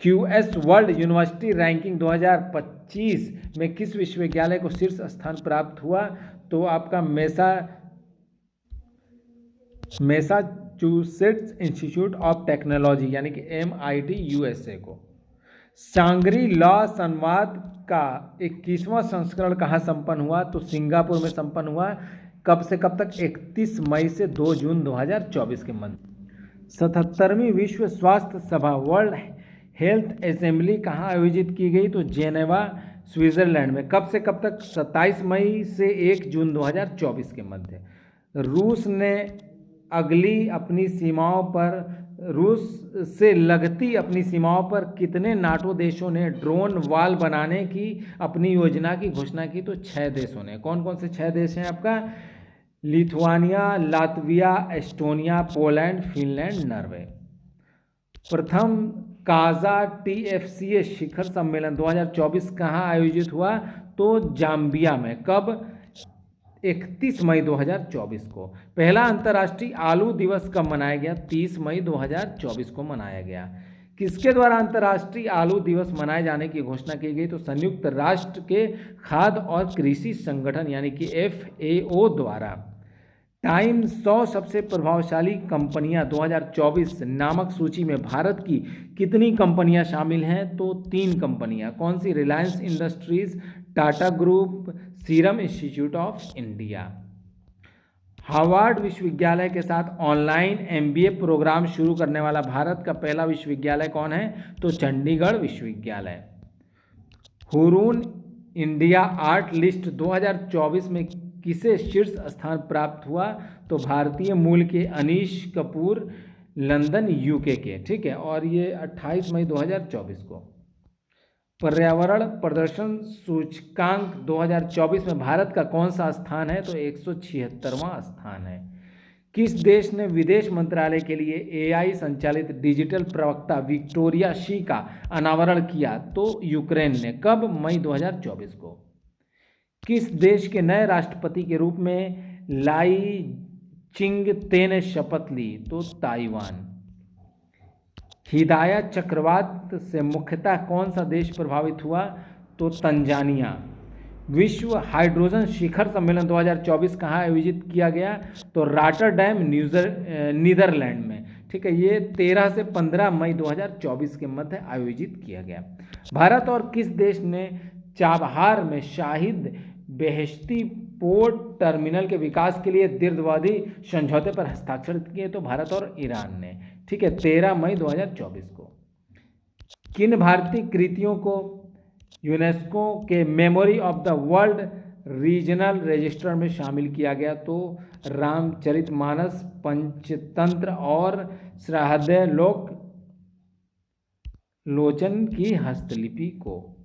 QS वर्ल्ड यूनिवर्सिटी रैंकिंग 2025 में किस विश्वविद्यालय को शीर्ष स्थान प्राप्त हुआ? तो आपका मैसाचुसेट्स इंस्टीट्यूट ऑफ टेक्नोलॉजी यानी कि MIT USA को। सांग्री लॉ संवाद का 21वां संस्करण कहाँ संपन्न हुआ? तो सिंगापुर में संपन्न हुआ। कब से कब तक? 31 मई से 2 जून 2024 के मध्य। 77वीं विश्व स्वास्थ्य सभा वर्ल्ड हेल्थ असेंबली कहाँ आयोजित की गई? तो जेनेवा स्विट्जरलैंड में। कब से कब तक? 27 मई से 1 जून 2024 के मध्य। रूस से लगती अपनी सीमाओं पर कितने नाटो देशों ने ड्रोन वॉल बनाने की अपनी योजना की घोषणा की? तो 6 देशों ने। कौन कौन से 6 देश हैं आपका? Lithuania, Latvia, Estonia, Poland, Finland, Norway. प्रथम काजा TFCA शिखर सम्मेलन 2024 कहाँ आयोजित हुआ? तो जाम्बिया में। कब? 31 मई 2024 को। पहला अंतर्राष्ट्रीय आलू दिवस कब मनाया गया? 30 मई 2024 को मनाया गया। किसके द्वारा अंतर्राष्ट्रीय आलू दिवस मनाए जाने की घोषणा की गई? तो संयुक्त राष्ट्र के खाद्य और कृषि संगठन यानी कि FAO द्वारा। टाइम 100 सबसे प्रभावशाली कंपनियां 2024 नामक सूची में भारत की कितनी कंपनियां शामिल हैं? तो 3 कंपनियां। कौन सी? Reliance Industries, Tata Group, Serum Institute of India. Harvard विश्वविद्यालय के साथ ऑनलाइन MBA प्रोग्राम शुरू करने वाला भारत का पहला विश्वविद्यालय कौन है? तो चंडीगढ़ विश्वविद्यालय। हुरून इंडिया आर्ट लिस्ट 2024 में किसे शीर्ष स्थान प्राप्त हुआ? तो भारतीय मूल के अनीश कपूर, लंदन UK के। ठीक है, और ये 28 मई 2024 को। पर्यावरण प्रदर्शन सूचकांक 2024 में भारत का कौन सा स्थान है? तो 176वां स्थान है। किस देश ने विदेश मंत्रालय के लिए AI संचालित डिजिटल प्रवक्ता विक्टोरिया शी का अनावरण किया? तो यूक्रेन ने। कब? मई 2024 को। किस देश के नए राष्ट्रपति के रूप में लाई चिंगते ने शपथ ली? तो ताइवान। हिदायत चक्रवात से मुख्यतः कौन सा देश प्रभावित हुआ? तो तंजानिया। विश्व हाइड्रोजन शिखर सम्मेलन 2024 कहाँ आयोजित किया गया? तो रॉटरडैम नीदरलैंड में। ठीक है, ये 13 से 15 मई 2024 के मध्य आयोजित किया गया। भारत और किस देश ने चाबहार में शाहिद बेहेश्ती पोर्ट टर्मिनल के विकास के लिए दीर्घावधि समझौते पर हस्ताक्षर किए? तो भारत और ईरान ने। ठीक है, 13 मई 2024 को। किन भारतीय कृतियों को यूनेस्को के memory of the world regional register में शामिल किया गया? तो रामचरितमानस, पंचतंत्र और सहृदय लोचन की हस्तलिपि को।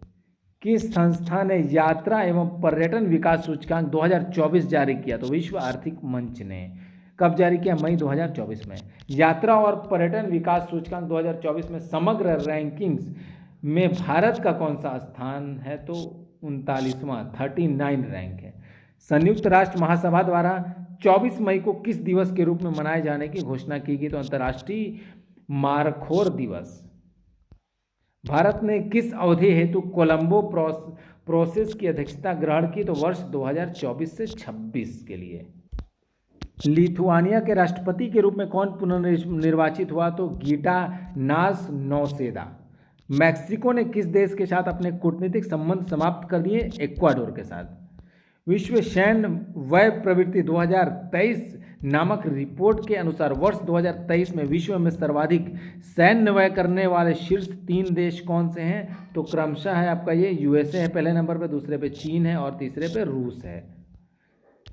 किस संस्था ने यात्रा एवं पर्यटन विकास सूचकांक 2024 जारी किया? तो विश्व आर्थिक मंच ने। कब जारी किया? मई 2024 में। यात्रा और पर्यटन विकास सूचकांक 2024 में समग्र रैंकिंग्स में भारत का कौन सा स्थान है? तो 39वां 39 रैंक है। संयुक्त राष्ट्र महासभा द्वारा 24 मई को किस दिवस के रूप में मनाए जाने की घोषणा की गई? तो अंतर्राष्ट्रीय मारखोर दिवस। भारत ने किस अवधि हेतु कोलंबो प्रोसेस की अध्यक्षता ग्रहण की? तो वर्ष 2024 से 26 के लिए। लिथुआनिया के राष्ट्रपति के रूप में कौन पुनर्निर्वाचित हुआ? तो गीटानास नौसेदा। मैक्सिको ने किस देश के साथ अपने कूटनीतिक संबंध समाप्त कर दिए? इक्वाडोर के साथ। विश्व सैन्य व्यय प्रवृत्ति 2023 नामक रिपोर्ट के अनुसार वर्ष 2023 में विश्व में सर्वाधिक सैन्य व्यय करने वाले शीर्ष 3 देश कौन से हैं? तो क्रमशः है आपका ये USA है पहले नंबर पे, दूसरे पे चीन है और तीसरे पे रूस है।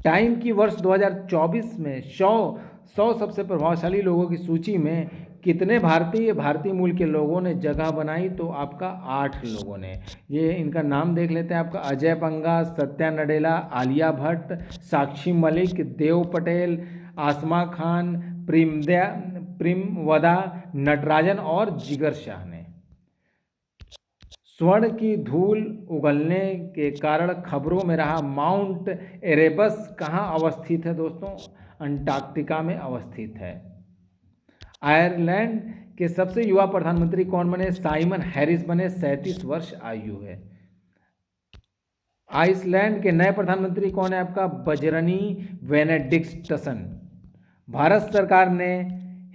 टाइम की वर्ष 2024 में 100 सबसे प्रभावशाली लोगों की सूची में कितने भारतीय मूल के लोगों ने जगह बनाई? तो आपका 8 लोगों ने। ये इनका नाम देख लेते हैं आपका अजय बंगा, सत्या नडेला, आलिया भट्ट, साक्षी मलिक, देव पटेल, आसमा खान, प्रेमवदा नटराजन और जिगर शाह ने। स्वर्ण की धूल उगलने के कारण खबरों में रहा माउंट एरेबस कहाँ अवस्थित है दोस्तों? अंटार्कटिका में अवस्थित है। आयरलैंड के सबसे युवा प्रधानमंत्री कौन बने? साइमन हैरिस बने, 37 वर्ष आयु है। आइसलैंड के नए प्रधानमंत्री कौन है आपका? Bjarni Benediktsson. भारत सरकार ने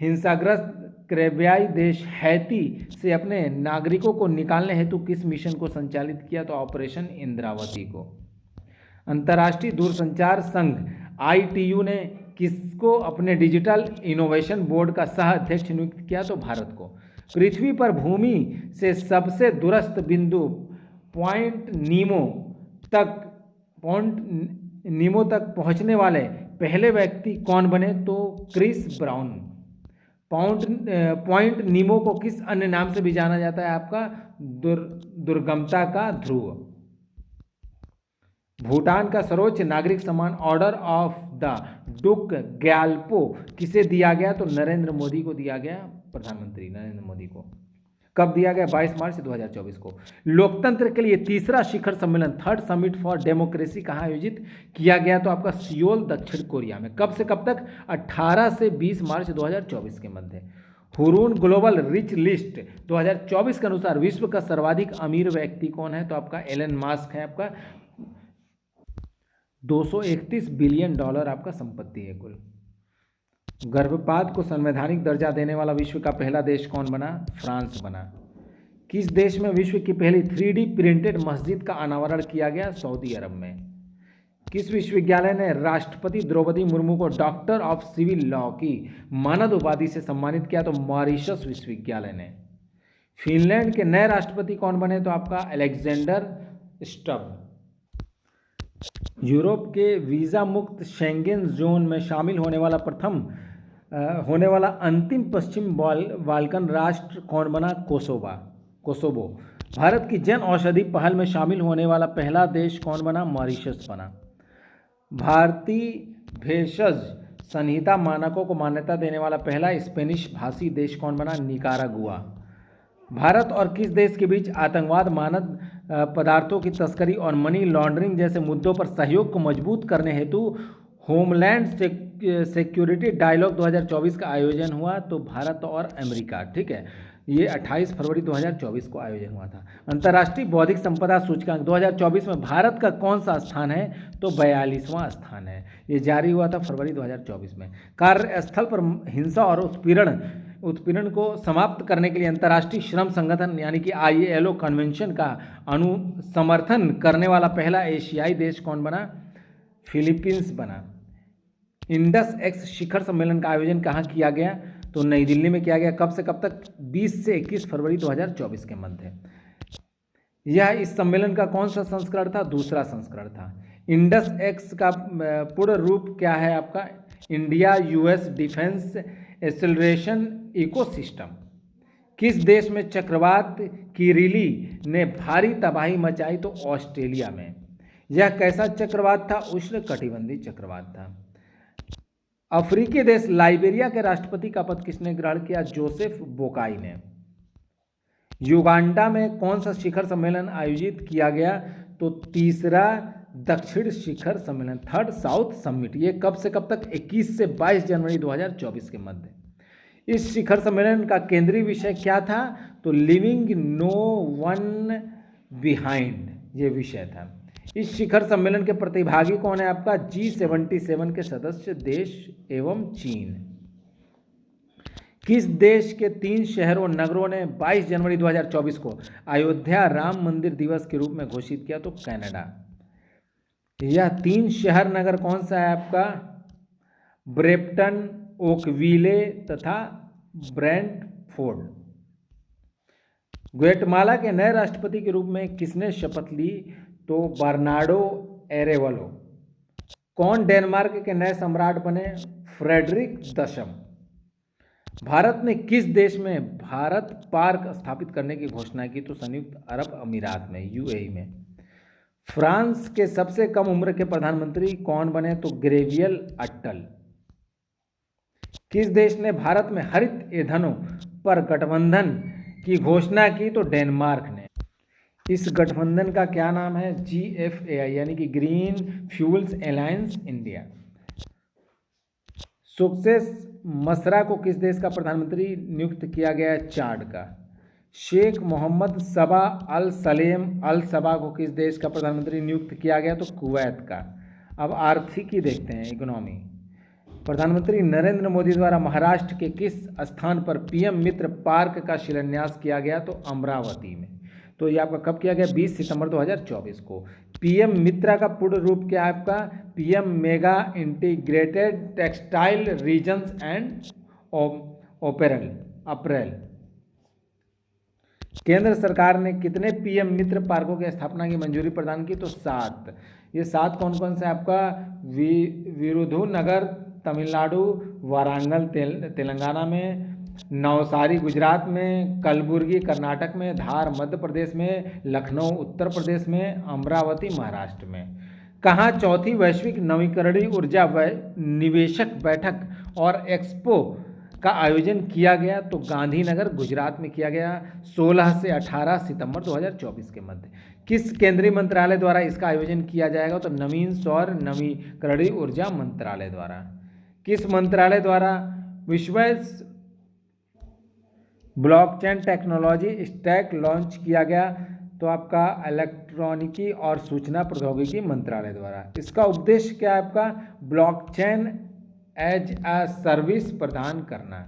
हिंसाग्रस्त कैरेबियाई देश हैती से अपने नागरिकों को निकालने हेतु किस मिशन को संचालित किया? तो ऑपरेशन इंद्रावती को। अंतर्राष्ट्रीय दूरसंचार संघ ITU ने किसको अपने डिजिटल इनोवेशन बोर्ड का सह अध्यक्ष नियुक्त किया? तो भारत को। पृथ्वी पर भूमि से सबसे दूरस्थ बिंदु पॉइंट नीमो तक पहुंचने वाले पहले व्यक्ति कौन बने? तो क्रिस ब्राउन। पॉइंट नीमो को किस अन्य नाम से भी जाना जाता है आपका? दुर्गमता का ध्रुव। भूटान का सर्वोच्च नागरिक सम्मान ऑर्डर ऑफ द डुक ग्याल्पो किसे दिया गया? तो नरेंद्र मोदी को दिया गया, प्रधानमंत्री नरेंद्र मोदी को। कब दिया गया? 22 मार्च 2024 को। लोकतंत्र के लिए तीसरा शिखर सम्मेलन थर्ड समिट फॉर डेमोक्रेसी कहाँ आयोजित किया गया? तो आपका सियोल, दक्षिण कोरिया में। कब से कब तक? 18 से 20 मार्च 2024 के मध्य। हुरून ग्लोबल रिच लिस्ट 2024 के अनुसार विश्व का सर्वाधिक अमीर व्यक्ति कौन है? तो आपका एलन मास्क है। आपका 231 बिलियन डॉलर आपका संपत्ति है कुल। गर्भपात को संवैधानिक दर्जा देने वाला विश्व का पहला देश कौन बना? फ्रांस बना। किस देश में विश्व की पहली 3D प्रिंटेड मस्जिद का अनावरण किया गया? सऊदी अरब में। किस विश्वविद्यालय ने राष्ट्रपति द्रौपदी मुर्मू को डॉक्टर ऑफ सिविल लॉ की मानद उपाधि से सम्मानित किया? तो मॉरिशस विश्वविद्यालय ने। फिनलैंड के नए राष्ट्रपति कौन बने? तो आपका अलेक्जेंडर स्टब। यूरोप के वीज़ा मुक्त शेंगेन जोन में शामिल होने वाला अंतिम पश्चिम बाल्कन राष्ट्र कौन बना? कोसोवो। भारत की जन औषधि पहल में शामिल होने वाला पहला देश कौन बना? मॉरिशस बना। भारतीय भेषज संहिता मानकों को मान्यता देने वाला पहला स्पेनिश भाषी देश कौन बना? निकारागुआ। भारत और किस देश के बीच आतंकवाद, मानव पदार्थों की तस्करी और मनी लॉन्ड्रिंग जैसे मुद्दों पर सहयोग को मजबूत करने हेतु होमलैंड सिक्योरिटी डायलॉग 2024 का आयोजन हुआ? तो भारत और अमेरिका। ठीक है, ये 28 फरवरी 2024 को आयोजन हुआ था। अंतर्राष्ट्रीय बौद्धिक संपदा सूचकांक 2024 में भारत का कौन सा स्थान है? तो 42वां स्थान है। ये जारी हुआ था फरवरी 2024 में। कार्यस्थल पर हिंसा और उत्पीड़न को समाप्त करने के लिए अंतर्राष्ट्रीय श्रम संगठन यानी कि ILO कन्वेंशन का समर्थन करने वाला पहला एशियाई देश कौन बना? फिलीपींस बना। इंडस एक्स शिखर सम्मेलन का आयोजन कहाँ किया गया? तो नई दिल्ली में किया गया। कब से कब तक? 20 से 21 फरवरी 2024 के मध्य। यह इस सम्मेलन का कौन सा संस्करण था? दूसरा संस्करण था। इंडस एक्स का पूर्ण रूप क्या है आपका? India US defence acceleration ecosystem. किस देश में चक्रवात किरिली ने भारी तबाही मचाई? तो ऑस्ट्रेलिया में। यह कैसा चक्रवात था? उष्णकटिबंधीय चक्रवात था। अफ्रीकी देश लाइबेरिया के राष्ट्रपति का पद किसने ग्रहण किया? जोसेफ बोकाई ने। युगांडा में कौन सा शिखर सम्मेलन आयोजित किया गया? तो तीसरा दक्षिण शिखर सम्मेलन थर्ड साउथ समिट। ये कब से कब तक? 21 से 22 जनवरी 2024 के मध्य। इस शिखर सम्मेलन का केंद्रीय विषय क्या था? तो लिविंग नो वन बिहाइंड, ये विषय था। इस शिखर सम्मेलन के प्रतिभागी कौन है आपका? G77 के सदस्य देश एवं चीन। किस देश के 3 शहरों नगरों ने 22 जनवरी 2024 को अयोध्या राम मंदिर दिवस के रूप में घोषित किया? तो कनाडा। यह 3 शहर नगर कौन सा है आपका? ब्रेप्टन, ओकविले तथा ब्रेंटफोर्ड। ग्वाटेमाला के नए राष्ट्रपति के रूप में किसने शपथ ली? तो बर्नार्डो एरेवलो। कौन डेनमार्क के नए सम्राट बने? फ्रेडरिक 10। भारत ने किस देश में भारत पार्क स्थापित करने की घोषणा की? तो संयुक्त अरब अमीरात में, UAE में। फ्रांस के सबसे कम उम्र के प्रधानमंत्री कौन बने? तो गैब्रियल अट्टल। किस देश ने भारत में हरित ईंधनों पर गठबंधन की घोषणा की? तो डेनमार्क ने। इस गठबंधन का क्या नाम है? GFAI यानी कि Green Fuels Alliance India. Success Masra को किस देश का प्रधानमंत्री नियुक्त किया गया है? चाड का। शेख मोहम्मद सबा अल सलेम अल सबा को किस देश का प्रधानमंत्री नियुक्त किया गया? तो कुवैत का। अब आर्थिकी देखते हैं, इकोनॉमी। प्रधानमंत्री नरेंद्र मोदी द्वारा महाराष्ट्र के किस स्थान पर पीएम मित्र पार्क का शिलान्यास किया गया? तो अमरावती में। तो ये आपका कब किया गया? 20 सितंबर 2024 को। पीएम मित्रा का पूर्ण रूप क्या है आपका? PM mega integrated textile regions and apparel. केंद्र सरकार ने कितने पीएम मित्र पार्कों की स्थापना की मंजूरी प्रदान की? तो 7। ये 7 कौन कौन से आपका? विरुधुनगर तमिलनाडु, वारंगल तेलंगाना में, नवसारी गुजरात में, कलबुर्गी कर्नाटक में, धार मध्य प्रदेश में, लखनऊ उत्तर प्रदेश में, अमरावती महाराष्ट्र में। कहाँ चौथी वैश्विक नवीकरणीय ऊर्जा निवेशक बैठक और एक्सपो का आयोजन किया गया? तो गांधीनगर गुजरात में किया गया 16 से 18 सितंबर 2024 के मध्य। किस केंद्रीय मंत्रालय द्वारा इसका आयोजन किया जाएगा? तो नवीन सौर नवीकरणीय ऊर्जा मंत्रालय द्वारा। किस मंत्रालय द्वारा विश्व ब्लॉकचेन टेक्नोलॉजी स्टैक लॉन्च किया गया? तो आपका इलेक्ट्रॉनिकी और सूचना प्रौद्योगिकी मंत्रालय द्वारा। इसका उद्देश्य क्या है आपका? ब्लॉकचेन एज अ सर्विस प्रदान करना।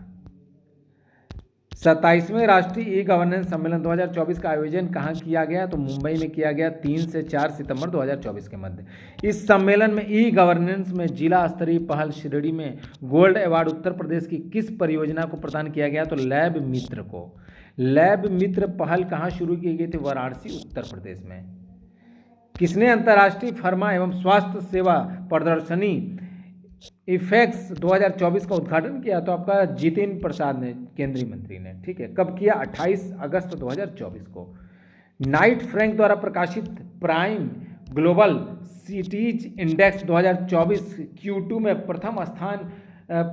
27वें राष्ट्रीय ई गवर्नेंस सम्मेलन 2024 का आयोजन कहाँ किया गया? तो मुंबई में किया गया 3 से 4 सितंबर 2024 के मध्य। इस सम्मेलन में ई गवर्नेंस में जिला स्तरीय पहल श्रेणी में गोल्ड अवार्ड उत्तर प्रदेश की किस परियोजना को प्रदान किया गया? तो लैब मित्र को। लैब मित्र पहल कहाँ शुरू की गई थी? वाराणसी उत्तर प्रदेश में। किसने अंतर्राष्ट्रीय फार्मा एवं स्वास्थ्य सेवा प्रदर्शनी इफेक्स 2024 का उद्घाटन किया? तो आपका जितिन प्रसाद ने, केंद्रीय मंत्री ने। ठीक है, कब किया? 28 अगस्त 2024 को। नाइट फ्रैंक द्वारा प्रकाशित prime global cities index 2024 Q2 में प्रथम स्थान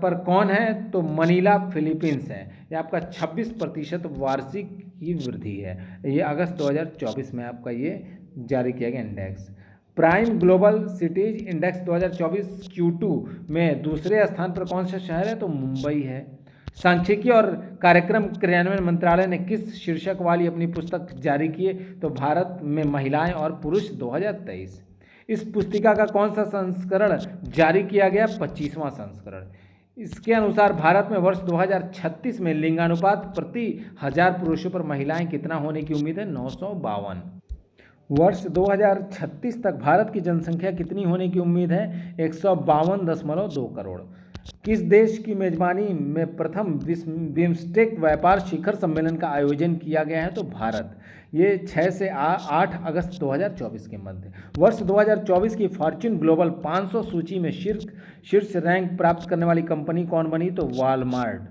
पर कौन है? तो मनीला फिलीपींस है। ये आपका 26% वार्षिक की वृद्धि है। ये अगस्त 2024 में आपका ये जारी किया गया index. Prime global cities index 2024 Q2 में दूसरे स्थान पर कौन सा शहर है? तो मुंबई है। सांख्यिकी और कार्यक्रम क्रियान्वयन मंत्रालय ने किस शीर्षक वाली अपनी पुस्तक जारी की है? तो भारत में महिलाएं और पुरुष 2023। इस पुस्तिका का कौन सा संस्करण जारी किया गया? 25वां संस्करण। इसके अनुसार भारत में वर्ष 2036 में लिंगानुपात प्रति 1000 पुरुषों पर महिलाएं कितना होने की उम्मीद है? 952। वर्ष 2036 तक भारत की जनसंख्या कितनी होने की उम्मीद है? 152.2 करोड़। किस देश की मेजबानी में प्रथम बिम्स्टेक व्यापार शिखर सम्मेलन का आयोजन किया गया है? तो भारत। ये 6 से 8 अगस्त 2024 के मध्य। वर्ष 2024 की फॉर्च्यून ग्लोबल 500 सूची में शीर्ष रैंक प्राप्त करने वाली कंपनी कौन बनी? तो वॉलमार्ट।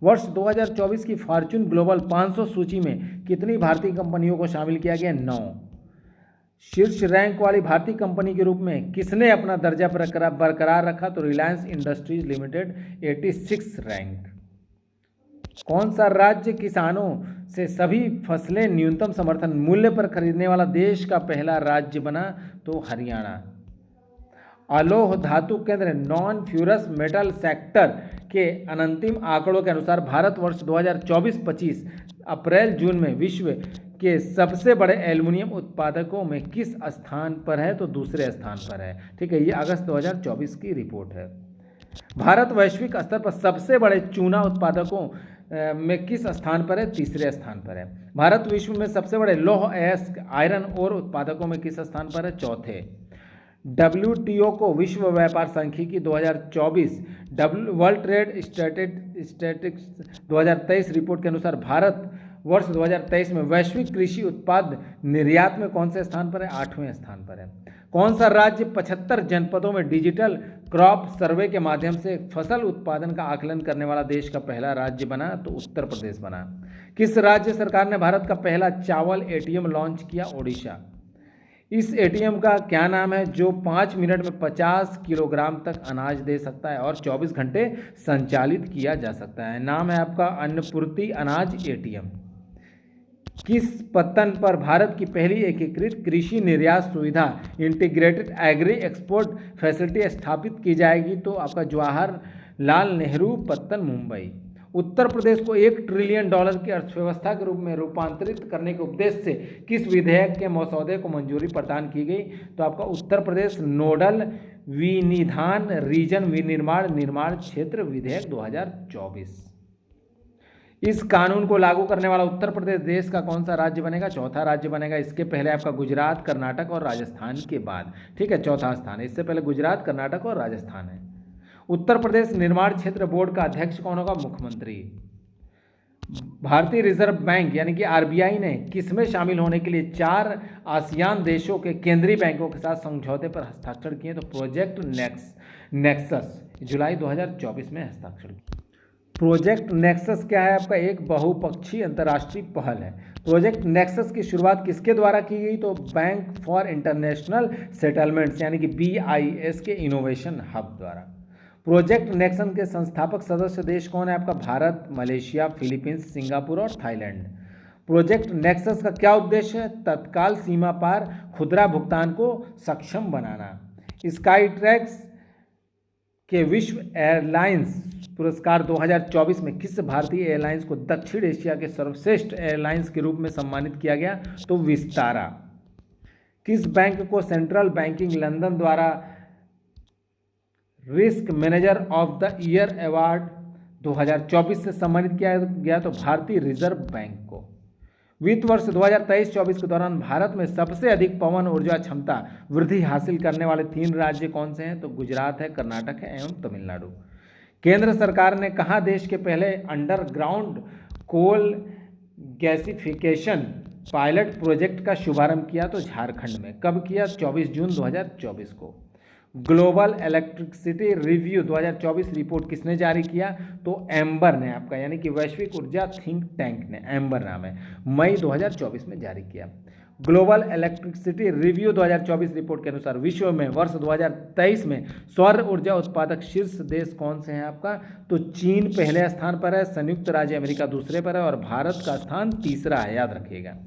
वर्ष 2024 की फॉर्च्यून ग्लोबल 500 सूची में कितनी भारतीय कंपनियों को शामिल किया गया? 9। शीर्ष रैंक वाली भारतीय कंपनी के रूप में किसने अपना दर्जा बरकरार रखा? तो रिलायंस इंडस्ट्रीज लिमिटेड 86 रैंक। कौन सा राज्य किसानों से सभी फसलें न्यूनतम समर्थन मूल्य पर खरीदने वाला देश का पहला राज्य बना? तो हरियाणा। अलोह धातु केंद्र नॉन फ्यूरस मेटल सेक्टर के अंतिम आंकड़ों के अनुसार भारत वर्ष 2024-25 अप्रैल जून में विश्व के सबसे बड़े एल्युमिनियम उत्पादकों में किस स्थान पर है? तो दूसरे स्थान पर है। ठीक है, ये अगस्त 2024 की रिपोर्ट है। भारत वैश्विक स्तर पर सबसे बड़े चूना उत्पादकों में किस स्थान पर है? तीसरे स्थान पर है। भारत विश्व में सबसे बड़े लौह अयस्क आयरन ओर उत्पादकों में किस स्थान पर है? चौथे। WTO को विश्व व्यापार सांख्यिकी 2024 वर्ल्ड ट्रेड स्टैटिस्टिक्स 2023 रिपोर्ट के अनुसार भारत वर्ष 2023 में वैश्विक कृषि उत्पाद निर्यात में कौन से स्थान पर है? 8वें स्थान पर है। कौन सा राज्य 75 जनपदों में डिजिटल क्रॉप सर्वे के माध्यम से फसल उत्पादन का आकलन करने वाला देश का पहला राज्य बना? तो उत्तर प्रदेश बना। किस राज्य सरकार ने भारत का पहला चावल ATM लॉन्च किया? ओडिशा। इस ATM का क्या नाम है जो 5 मिनट में 50 किलोग्राम तक अनाज दे सकता है और 24 घंटे संचालित किया जा सकता है? नाम है आपका अन्नपूर्ति अनाज ATM। किस पत्तन पर भारत की पहली एकीकृत कृषि निर्यात सुविधा इंटीग्रेटेड एग्री एक्सपोर्ट फैसिलिटी स्थापित की जाएगी? तो आपका जवाहर लाल नेहरू पत्तन मुंबई। उत्तर प्रदेश को $1 ट्रिलियन की अर्थव्यवस्था के रूप में रूपांतरित करने के उद्देश्य से किस विधेयक के मसौदे को मंजूरी प्रदान की गई? तो आपका उत्तर प्रदेश नोडल विनिधान रीजन विनिर्माण निर्माण क्षेत्र विधेयक 2024। इस कानून को लागू करने वाला उत्तर प्रदेश देश का कौन सा राज्य बनेगा? चौथा राज्य बनेगा। इसके पहले आपका गुजरात, कर्नाटक और राजस्थान के बाद, ठीक है, चौथा स्थान है। इससे पहले गुजरात, कर्नाटक और राजस्थान है। उत्तर प्रदेश निर्माण क्षेत्र बोर्ड का अध्यक्ष कौन होगा? मुख्यमंत्री। भारतीय रिजर्व बैंक यानी कि आरबीआई ने किसमें शामिल होने के लिए 4 आसियान देशों के केंद्रीय बैंकों के साथ समझौते पर हस्ताक्षर किए? तो प्रोजेक्ट नेक्सस जुलाई 2024 में हस्ताक्षर किया। प्रोजेक्ट नेक्सस क्या है? आपका एक बहुपक्षीय अंतर्राष्ट्रीय पहल है। प्रोजेक्ट नेक्सस की शुरुआत किसके द्वारा की गई? तो बैंक फॉर इंटरनेशनल सेटलमेंट्स यानी कि BIS के इनोवेशन हब द्वारा। प्रोजेक्ट नेक्सन के संस्थापक सदस्य देश कौन है? आपका भारत, मलेशिया, फिलीपींस, सिंगापुर और थाईलैंड। प्रोजेक्ट नेक्सस का क्या उद्देश्य है? तत्काल सीमा पार खुदरा भुगतान को सक्षम बनाना। स्काई ट्रैक्स के विश्व एयरलाइंस पुरस्कार 2024 में किस भारतीय एयरलाइंस को दक्षिण एशिया के सर्वश्रेष्ठ एयरलाइंस के रूप में सम्मानित किया गया? तो विस्तारा। किस बैंक को सेंट्रल बैंकिंग लंदन द्वारा risk manager of the year award 2024 से सम्मानित किया गया? तो भारतीय रिजर्व बैंक को। वित्त वर्ष 2023-24 के दौरान भारत में सबसे अधिक पवन ऊर्जा क्षमता वृद्धि हासिल करने वाले 3 राज्य कौन से हैं? तो गुजरात है, कर्नाटक है एवं तमिलनाडु। केंद्र सरकार ने कहाँ देश के पहले underground coal gasification pilot project का शुभारंभ किया? तो झारखंड में। कब किया? 24 जून 2024 को। ग्लोबल इलेक्ट्रिसिटी रिव्यू 2024 रिपोर्ट किसने जारी किया? तो एम्बर ने आपका यानी कि वैश्विक ऊर्जा थिंक टैंक ने, एम्बर नाम है, मई 2024 में जारी किया। ग्लोबल इलेक्ट्रिसिटी रिव्यू 2024 रिपोर्ट के अनुसार विश्व में वर्ष 2023 में सौर ऊर्जा उत्पादक शीर्ष देश कौन से हैं? आपका तो चीन पहले स्थान पर है, संयुक्त राज्य अमेरिका दूसरे पर है और भारत का स्थान तीसरा है, याद रखिएगा।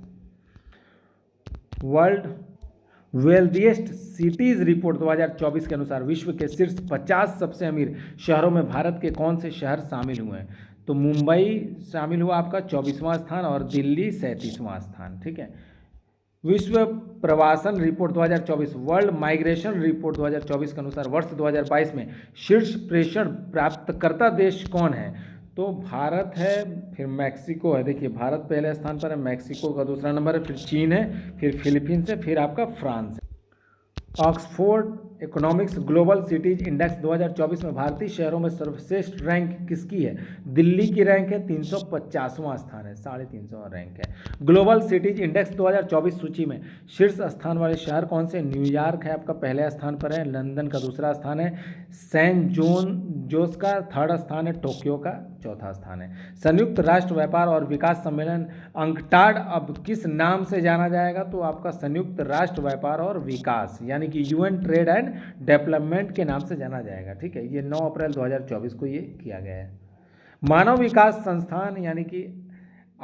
वर्ल्ड वेल्थिएस्ट सिटीज रिपोर्ट 2024 के अनुसार विश्व के शीर्ष 50 सबसे अमीर शहरों में भारत के कौन से शहर शामिल हुए हैं? तो मुंबई शामिल हुआ आपका 24वां स्थान और दिल्ली 37वां स्थान, ठीक है। विश्व प्रवासन रिपोर्ट 2024 वर्ल्ड माइग्रेशन रिपोर्ट 2024 के अनुसार वर्ष 2022 में शीर्ष प्रेषण प्राप्तकर्ता देश कौन है? तो भारत है, फिर मैक्सिको है। देखिए भारत पहले स्थान पर है, मैक्सिको का दूसरा नंबर है, फिर चीन है, फिर फिलीपींस है, फिर आपका फ्रांस है। Oxford economics global cities index 2024 में भारतीय शहरों में सर्वश्रेष्ठ रैंक किसकी है? दिल्ली की रैंक है, 350वां स्थान है, 350वां रैंक है। ग्लोबल सिटीज इंडेक्स 2024 सूची में शीर्ष स्थान वाले शहर कौन से? न्यूयॉर्क है आपका पहले स्थान पर है, लंदन का दूसरा स्थान है, सैन जोस का थर्ड स्थान है, टोक्यो का चौथा स्थान है। संयुक्त राष्ट्र व्यापार और विकास सम्मेलन अंकटाड अब किस नाम से जाना जाएगा? तो आपका संयुक्त राष्ट्र व्यापार और विकास यानी कि UN ट्रेड एंड डेवलपमेंट के नाम से जाना जाएगा, ठीक है। ये 9 अप्रैल 2024 को ये किया गया है। मानव विकास संस्थान यानी कि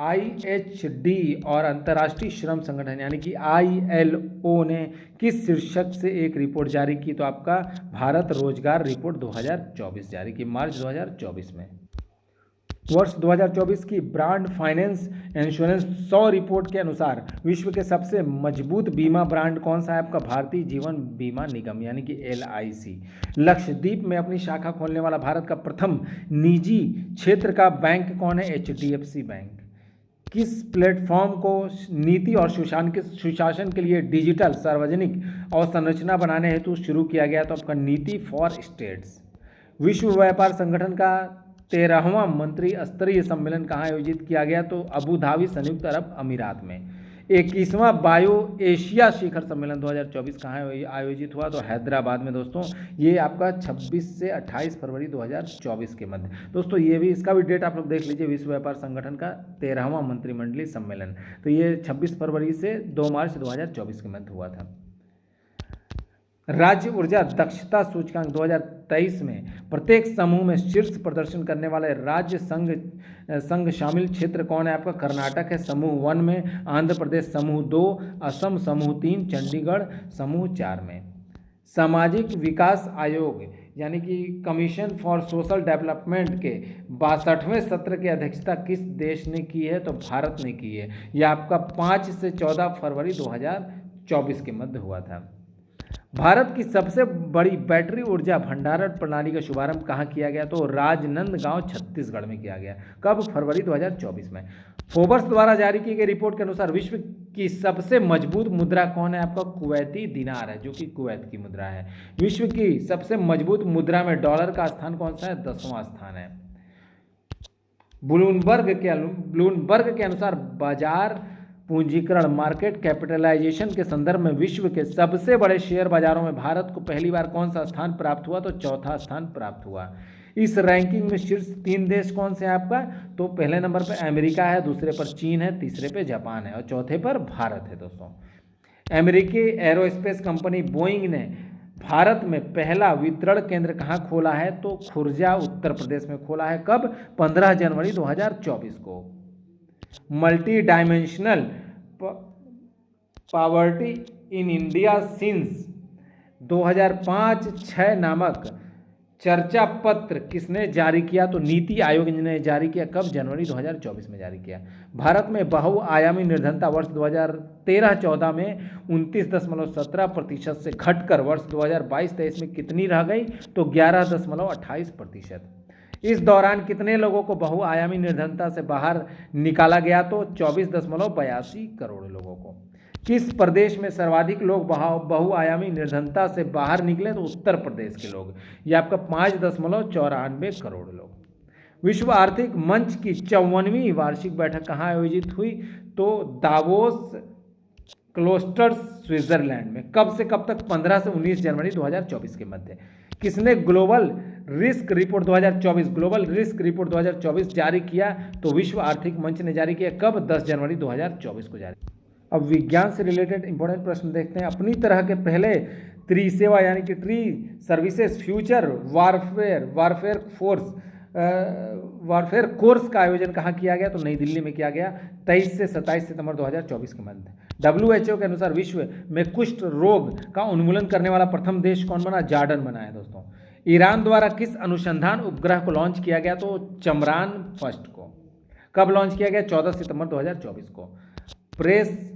IHD और अंतर्राष्ट्रीय श्रम संगठन यानी कि ILO ने किस शीर्षक से एक रिपोर्ट जारी की? तो आपका भारत रोजगार रिपोर्ट 2024 जारी की मार्च 2024 में। वर्ष 2024 की ब्रांड फाइनेंस इंश्योरेंस 100 रिपोर्ट के अनुसार विश्व के सबसे मजबूत बीमा ब्रांड कौन सा है? आपका भारतीय जीवन बीमा निगम यानी कि LIC। लक्षद्वीप में अपनी शाखा खोलने वाला भारत का प्रथम निजी क्षेत्र का बैंक कौन है? HDFC bank. किस प्लेटफॉर्म को नीति और सुशासन के लिए डिजिटल सार्वजनिक अवसंरचना बनाने हेतु शुरू किया गया? तो आपका नीति फॉर स्टेट्स। विश्व व्यापार संगठन का 13वां मंत्री स्तरीय सम्मेलन कहाँ आयोजित किया गया? तो अबू धाबी संयुक्त अरब अमीरात में। 21वां बायो एशिया शिखर सम्मेलन 2024 कहाँ आयोजित हुआ? तो हैदराबाद में दोस्तों। ये आपका 26 से 28 फरवरी 2024 के मध्य। दोस्तों ये भी, इसका भी डेट आप लोग देख लीजिए, विश्व व्यापार संगठन का 13वां मंत्रिमंडलीय सम्मेलन, तो ये 26 फरवरी से 2 मार्च 2024 के मध्य हुआ था। राज्य ऊर्जा दक्षता सूचकांक 2023 में प्रत्येक समूह में शीर्ष प्रदर्शन करने वाले राज्य संघ शामिल क्षेत्र कौन है? आपका कर्नाटक है समूह 1 में, आंध्र प्रदेश समूह 2, असम समूह 3, चंडीगढ़ समूह 4 में। सामाजिक विकास आयोग यानी कि कमीशन फॉर सोशल डेवलपमेंट के 62वें सत्र की अध्यक्षता किस देश ने की है? तो भारत ने की है। यह आपका 5 से 14 फरवरी 2024 के मध्य हुआ था। भारत की सबसे बड़ी बैटरी ऊर्जा भंडारण प्रणाली का शुभारंभ कहाँ किया गया? तो राजनांदगांव छत्तीसगढ़ में किया गया। कब? फरवरी 2024 में। फोर्ब्स द्वारा जारी की गई रिपोर्ट के अनुसार विश्व की सबसे मजबूत मुद्रा कौन है? आपका कुवैती दिनार है, जो कि कुवैत की मुद्रा है। विश्व की सबसे मजबूत मुद्रा में डॉलर का स्थान कौन सा है? 10वां स्थान है। ब्लूमबर्ग के अनुसार बाजार पूंजीकरण मार्केट कैपिटलाइजेशन के संदर्भ में विश्व के सबसे बड़े शेयर बाजारों में भारत को पहली बार कौन सा स्थान प्राप्त हुआ? तो चौथा स्थान प्राप्त हुआ। इस रैंकिंग में शीर्ष 3 देश कौन से हैं आपका? तो पहले नंबर पर अमेरिका है, दूसरे पर चीन है, तीसरे पे जापान है और चौथे पर भारत है। दोस्तों, अमेरिकी एरोस्पेस कंपनी बोइंग ने भारत में पहला वितरण केंद्र कहाँ खोला है? तो खुर्जा उत्तर प्रदेश में खोला है। कब? 15 जनवरी 2024 को। Multi dimensional poverty in India since 2005-6 नामक चर्चा पत्र किसने जारी किया? तो नीति आयोग ने जारी किया। कब? जनवरी 2024 में जारी किया। भारत में बहुआयामी निर्धनता वर्ष 2013-14 में 29.17% से घटकर वर्ष 2022-23 में कितनी रह गई? तो 11.28%। इस दौरान कितने लोगों को बहुआयामी निर्धनता से बाहर निकाला गया? तो 24.82 करोड़ लोगों को। किस प्रदेश में सर्वाधिक लोग बहुआयामी निर्धनता से बाहर निकले? तो उत्तर प्रदेश के लोग। ये आपका 5.94 करोड़ लोग। विश्व आर्थिक मंच की 54वीं वार्षिक बैठक कहाँ आयोजित हुई? तो दावोस क्लोस्टर्स स्विट्जरलैंड में। कब से कब तक? 15 से 19 जनवरी 2024 के मध्य। किसने ग्लोबल रिस्क रिपोर्ट 2024 जारी किया? तो विश्व आर्थिक मंच ने जारी किया। कब? 10 जनवरी 2024 को जारी। अब विज्ञान से रिलेटेड इंपॉर्टेंट प्रश्न देखते हैं। अपनी तरह के पहले त्रिसेवा यानी कि tree services future warfare course का आयोजन कहाँ किया गया? तो नई दिल्ली में किया गया 23 से 27 सितंबर 2024 के मध्य। WHO के अनुसार विश्व में कुष्ठ रोग का उन्मूलन करने वाला प्रथम देश कौन बना? जॉर्डन बना है। दोस्तों, ईरान द्वारा किस अनुसंधान उपग्रह को लॉन्च किया गया? तो चमरान फर्स्ट को। कब लॉन्च किया गया? 14 सितंबर 2024 को। प्रेस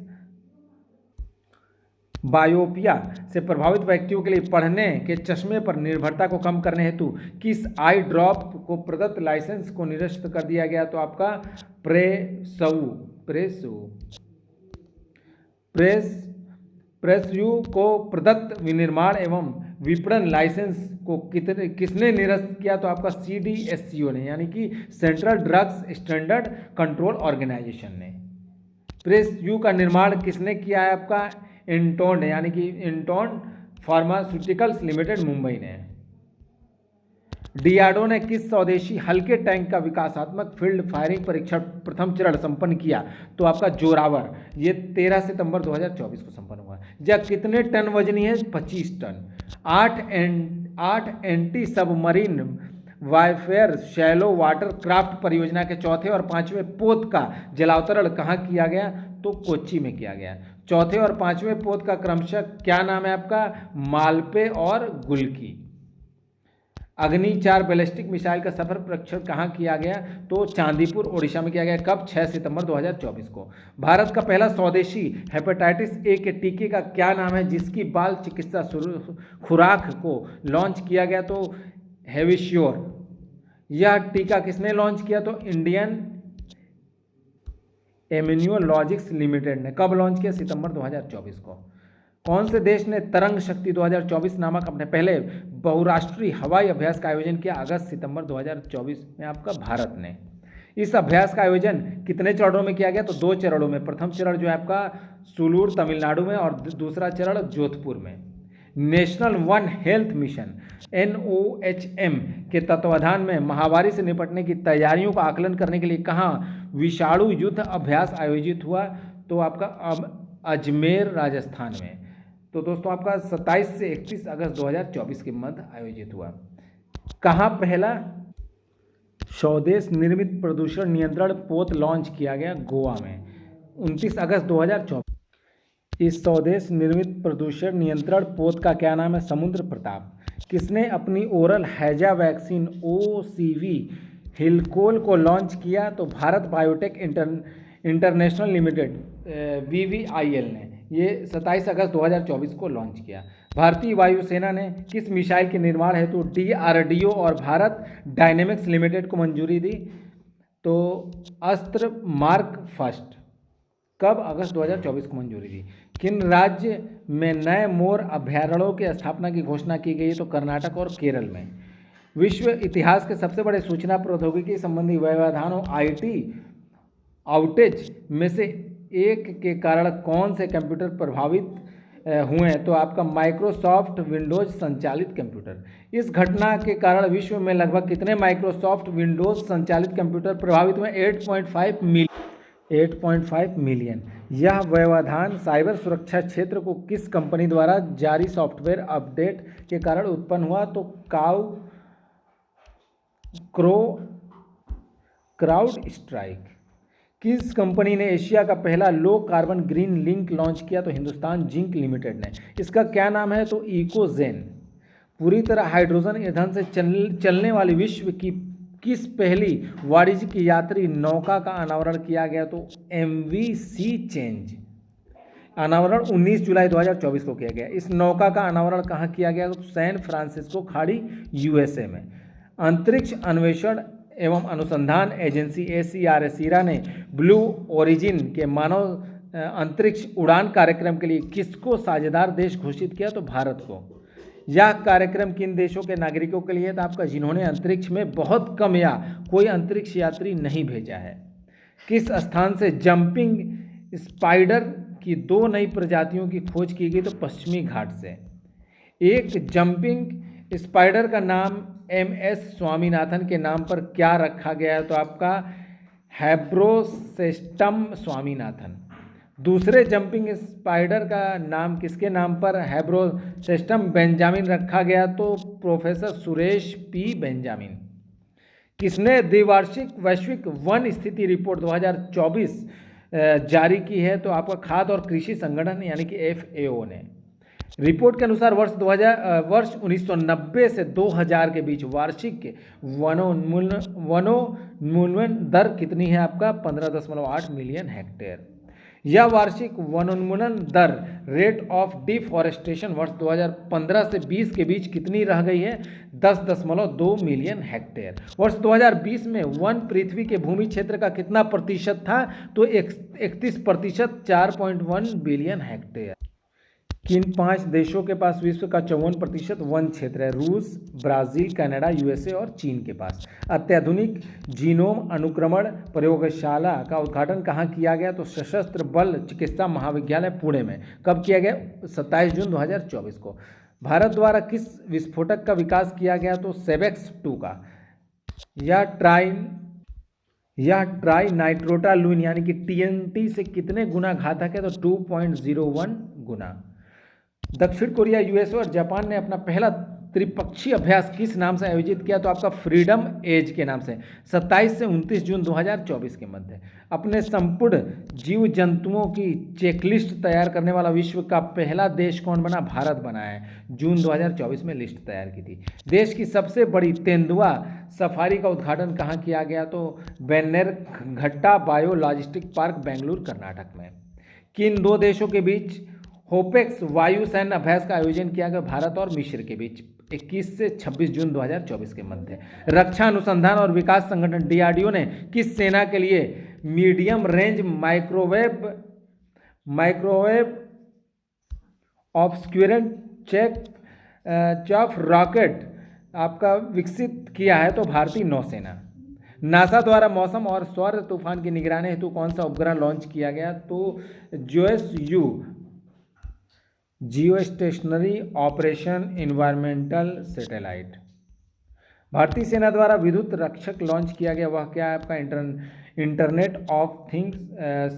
बायोपिया से प्रभावित व्यक्तियों के लिए पढ़ने के चश्मे पर निर्भरता को कम करने हेतु किस आई ड्रॉप को प्रदत्त लाइसेंस को निरस्त कर दिया गया? तो आपका प्रेसयू को प्रदत्त विनिर्माण एवं विपणन लाइसेंस को किसने निरस्त किया? तो आपका CDSCO ने, यानी कि central drugs standard control organisation ने। प्रेसयू का निर्माण किसने किया है? आपका इंटोन, यानी कि इंटोन फार्मास्यूटिकल्स लिमिटेड मुंबई ने। डीआरडीओ ने किस स्वदेशी हल्के टैंक का विकासात्मक फील्ड फायरिंग परीक्षण प्रथम चरण संपन्न किया? तो आपका जोरावर। ये 13 सितंबर 2024 को संपन्न हुआ। यह कितने टन वजनी है? 25 ton. 8 anti submarine warfare shallow water craft परियोजना के चौथे और 5वें पोत का जलावतरण कहाँ किया गया? तो कोच्चि में किया गया। चौथे और 5वें पोत का क्रमशः क्या नाम है आपका? मालपे और गुल्की। अग्नि 4 बैलिस्टिक मिसाइल का सफल परीक्षण कहाँ किया गया? तो चांदीपुर ओडिशा में किया गया। कब? 6 सितंबर 2024 को। भारत का पहला स्वदेशी हेपेटाइटिस ए के टीके का क्या नाम है, जिसकी बाल चिकित्सा खुराक को लॉन्च किया गया? तो हेविश्योर। यह टीका किसने लॉन्च किया? तो इंडियन इम्यूनोलॉजिक्स लिमिटेड ने। कब लॉन्च किया? सितंबर 2024 को। कौन से देश ने तरंग शक्ति 2024 नामक अपने पहले बहुराष्ट्रीय हवाई अभ्यास का आयोजन किया? अगस्त सितंबर 2024 में आपका भारत ने। इस अभ्यास का आयोजन कितने चरणों में किया गया? तो 2 चरणों में। प्रथम चरण जो है आपका सुलूर तमिलनाडु में और दूसरा चरण जोधपुर में। National one health mission NOHM के तत्वाधान में महामारी से निपटने की तैयारियों का आकलन करने के लिए कहाँ विषाणु युद्ध अभ्यास आयोजित हुआ? तो आपका अजमेर राजस्थान में। तो दोस्तों आपका 27 से 31 अगस्त 2024 के मध्य आयोजित हुआ। कहाँ पहला स्वदेश निर्मित प्रदूषण नियंत्रण पोत लॉन्च किया गया? गोवा में 29 अगस्त 2024। इस स्वदेश निर्मित प्रदूषण नियंत्रण पोत का क्या नाम है? समुद्र प्रताप। किसने अपनी ओरल हैजा वैक्सीन OCV हिलकोल को लॉन्च किया? तो Bharat biotech international limited VVIL ने ये 27 अगस्त 2024 को लॉन्च किया। भारतीय वायुसेना ने किस मिसाइल के निर्माण हेतु DRDO और भारत डायनेमिक्स लिमिटेड को मंजूरी दी? तो अस्त्र मार्क फर्स्ट कब? अगस्त 2024 को मंजूरी दी। किन राज्य में नए मोर अभयारण्यों की स्थापना की घोषणा की गई? तो कर्नाटक और केरल में। विश्व इतिहास के सबसे बड़े सूचना प्रौद्योगिकी संबंधी व्यवधानों IT आउटेज में से एक के कारण कौन से कंप्यूटर प्रभावित हुए? तो आपका माइक्रोसॉफ्ट विंडोज संचालित कंप्यूटर। इस घटना के कारण विश्व में लगभग कितने माइक्रोसॉफ्ट विंडोज संचालित कंप्यूटर प्रभावित हुए? 8.5 मिलियन। यह व्यवधान साइबर सुरक्षा क्षेत्र को किस कंपनी द्वारा जारी सॉफ्टवेयर अपडेट के कारण उत्पन्न हुआ? तो क्राउड स्ट्राइक। किस कंपनी ने एशिया का पहला low carbon green link launch किया? तो हिंदुस्तान जिंक लिमिटेड ने। इसका क्या नाम है? तो इकोजेन। पूरी तरह हाइड्रोजन ईंधन से चलने वाली विश्व की किस पहली वाणिज्यिक यात्री नौका का अनावरण किया गया? तो MV सी चेंज। अनावरण 19 जुलाई 2024 को किया गया। इस नौका का अनावरण कहाँ किया गया? तो सैन फ्रांसिस्को खाड़ी USA में। अंतरिक्ष अन्वेषण एवं अनुसंधान एजेंसी ACRA ने ब्लू ओरिजिन के मानव अंतरिक्ष उड़ान कार्यक्रम के लिए किसको साझेदार देश घोषित किया? तो भारत को। यह कार्यक्रम किन देशों के नागरिकों के लिए था? आपका जिन्होंने अंतरिक्ष में बहुत कम या कोई अंतरिक्ष यात्री नहीं भेजा है। किस स्थान से जंपिंग स्पाइडर की 2 नई प्रजातियों की खोज की गई? तो पश्चिमी घाट से। एक जंपिंग स्पाइडर का नाम MS स्वामीनाथन के नाम पर क्या रखा गया है? तो आपका हैब्रोसेस्टम स्वामीनाथन। दूसरे जंपिंग स्पाइडर का नाम किसके नाम पर हैब्रोसेस्टम बेंजामिन रखा गया? तो प्रोफेसर सुरेश P बेंजामिन। किसने द्विवार्षिक वैश्विक वन स्थिति रिपोर्ट 2024 जारी की है? तो आपका खाद्य और कृषि संगठन यानी कि FAO ने। रिपोर्ट के अनुसार वर्ष 1990 से 2000 के बीच वार्षिक वनोन्मूलन दर कितनी है? आपका 15.8 मिलियन हेक्टेयर। यह वार्षिक वनोन्मूलन दर रेट ऑफ डिफॉरेस्टेशन वर्ष 2015 से 20 के बीच कितनी रह गई है? 10.2 मिलियन हेक्टेयर। वर्ष 2020 में वन पृथ्वी के भूमि क्षेत्र का कितना प्रतिशत था? तो 31%, 4.1 बिलियन हेक्टेयर। किन 5 देशों के पास विश्व का 54% वन क्षेत्र है? रूस, ब्राज़ील, कनाडा, USA और चीन के पास। अत्याधुनिक जीनोम अनुक्रमण प्रयोगशाला का उद्घाटन कहाँ किया गया? तो सशस्त्र बल चिकित्सा महाविद्यालय पुणे में। कब किया गया? 27 जून 2024 को। भारत द्वारा किस विस्फोटक का विकास किया गया? तो सेवेक्स 2 का। यह ट्राई नाइट्रोटालुइन यानी कि TNT से कितने गुना घातक है? तो 2.01 गुना। दक्षिण कोरिया, USA और जापान ने अपना पहला त्रिपक्षीय अभ्यास किस नाम से आयोजित किया? तो आपका फ्रीडम एज के नाम से 27 से 29 जून 2024 के मध्य। अपने संपूर्ण जीव जंतुओं की चेकलिस्ट तैयार करने वाला विश्व का पहला देश कौन बना? भारत बना है। जून 2024 में लिस्ट तैयार की थी। देश की सबसे बड़ी तेंदुआ सफारी का उद्घाटन कहाँ किया गया? तो बेन्नेरघट्टा बायोलॉजिस्टिक पार्क, बेंगलुरु, कर्नाटक में। किन 2 देशों के बीच होपेक्स वायु सैन्य अभ्यास का आयोजन किया गया? भारत और मिस्र के बीच 21 से 26 जून 2024 के मध्य। रक्षा अनुसंधान और विकास संगठन DRDO ने किस सेना के लिए medium range microwave obscurant chaff rocket आपका विकसित किया है? तो भारतीय नौसेना। नासा द्वारा मौसम और सौर तूफान की निगरानी हेतु कौन सा उपग्रह लॉन्च किया गया? तो JOSU जियो स्टेशनरी ऑपरेशन इन्वायरमेंटल सैटेलाइट। भारतीय सेना द्वारा विद्युत रक्षक लॉन्च किया गया, वह क्या है? आपका इंटरनेट ऑफ थिंग्स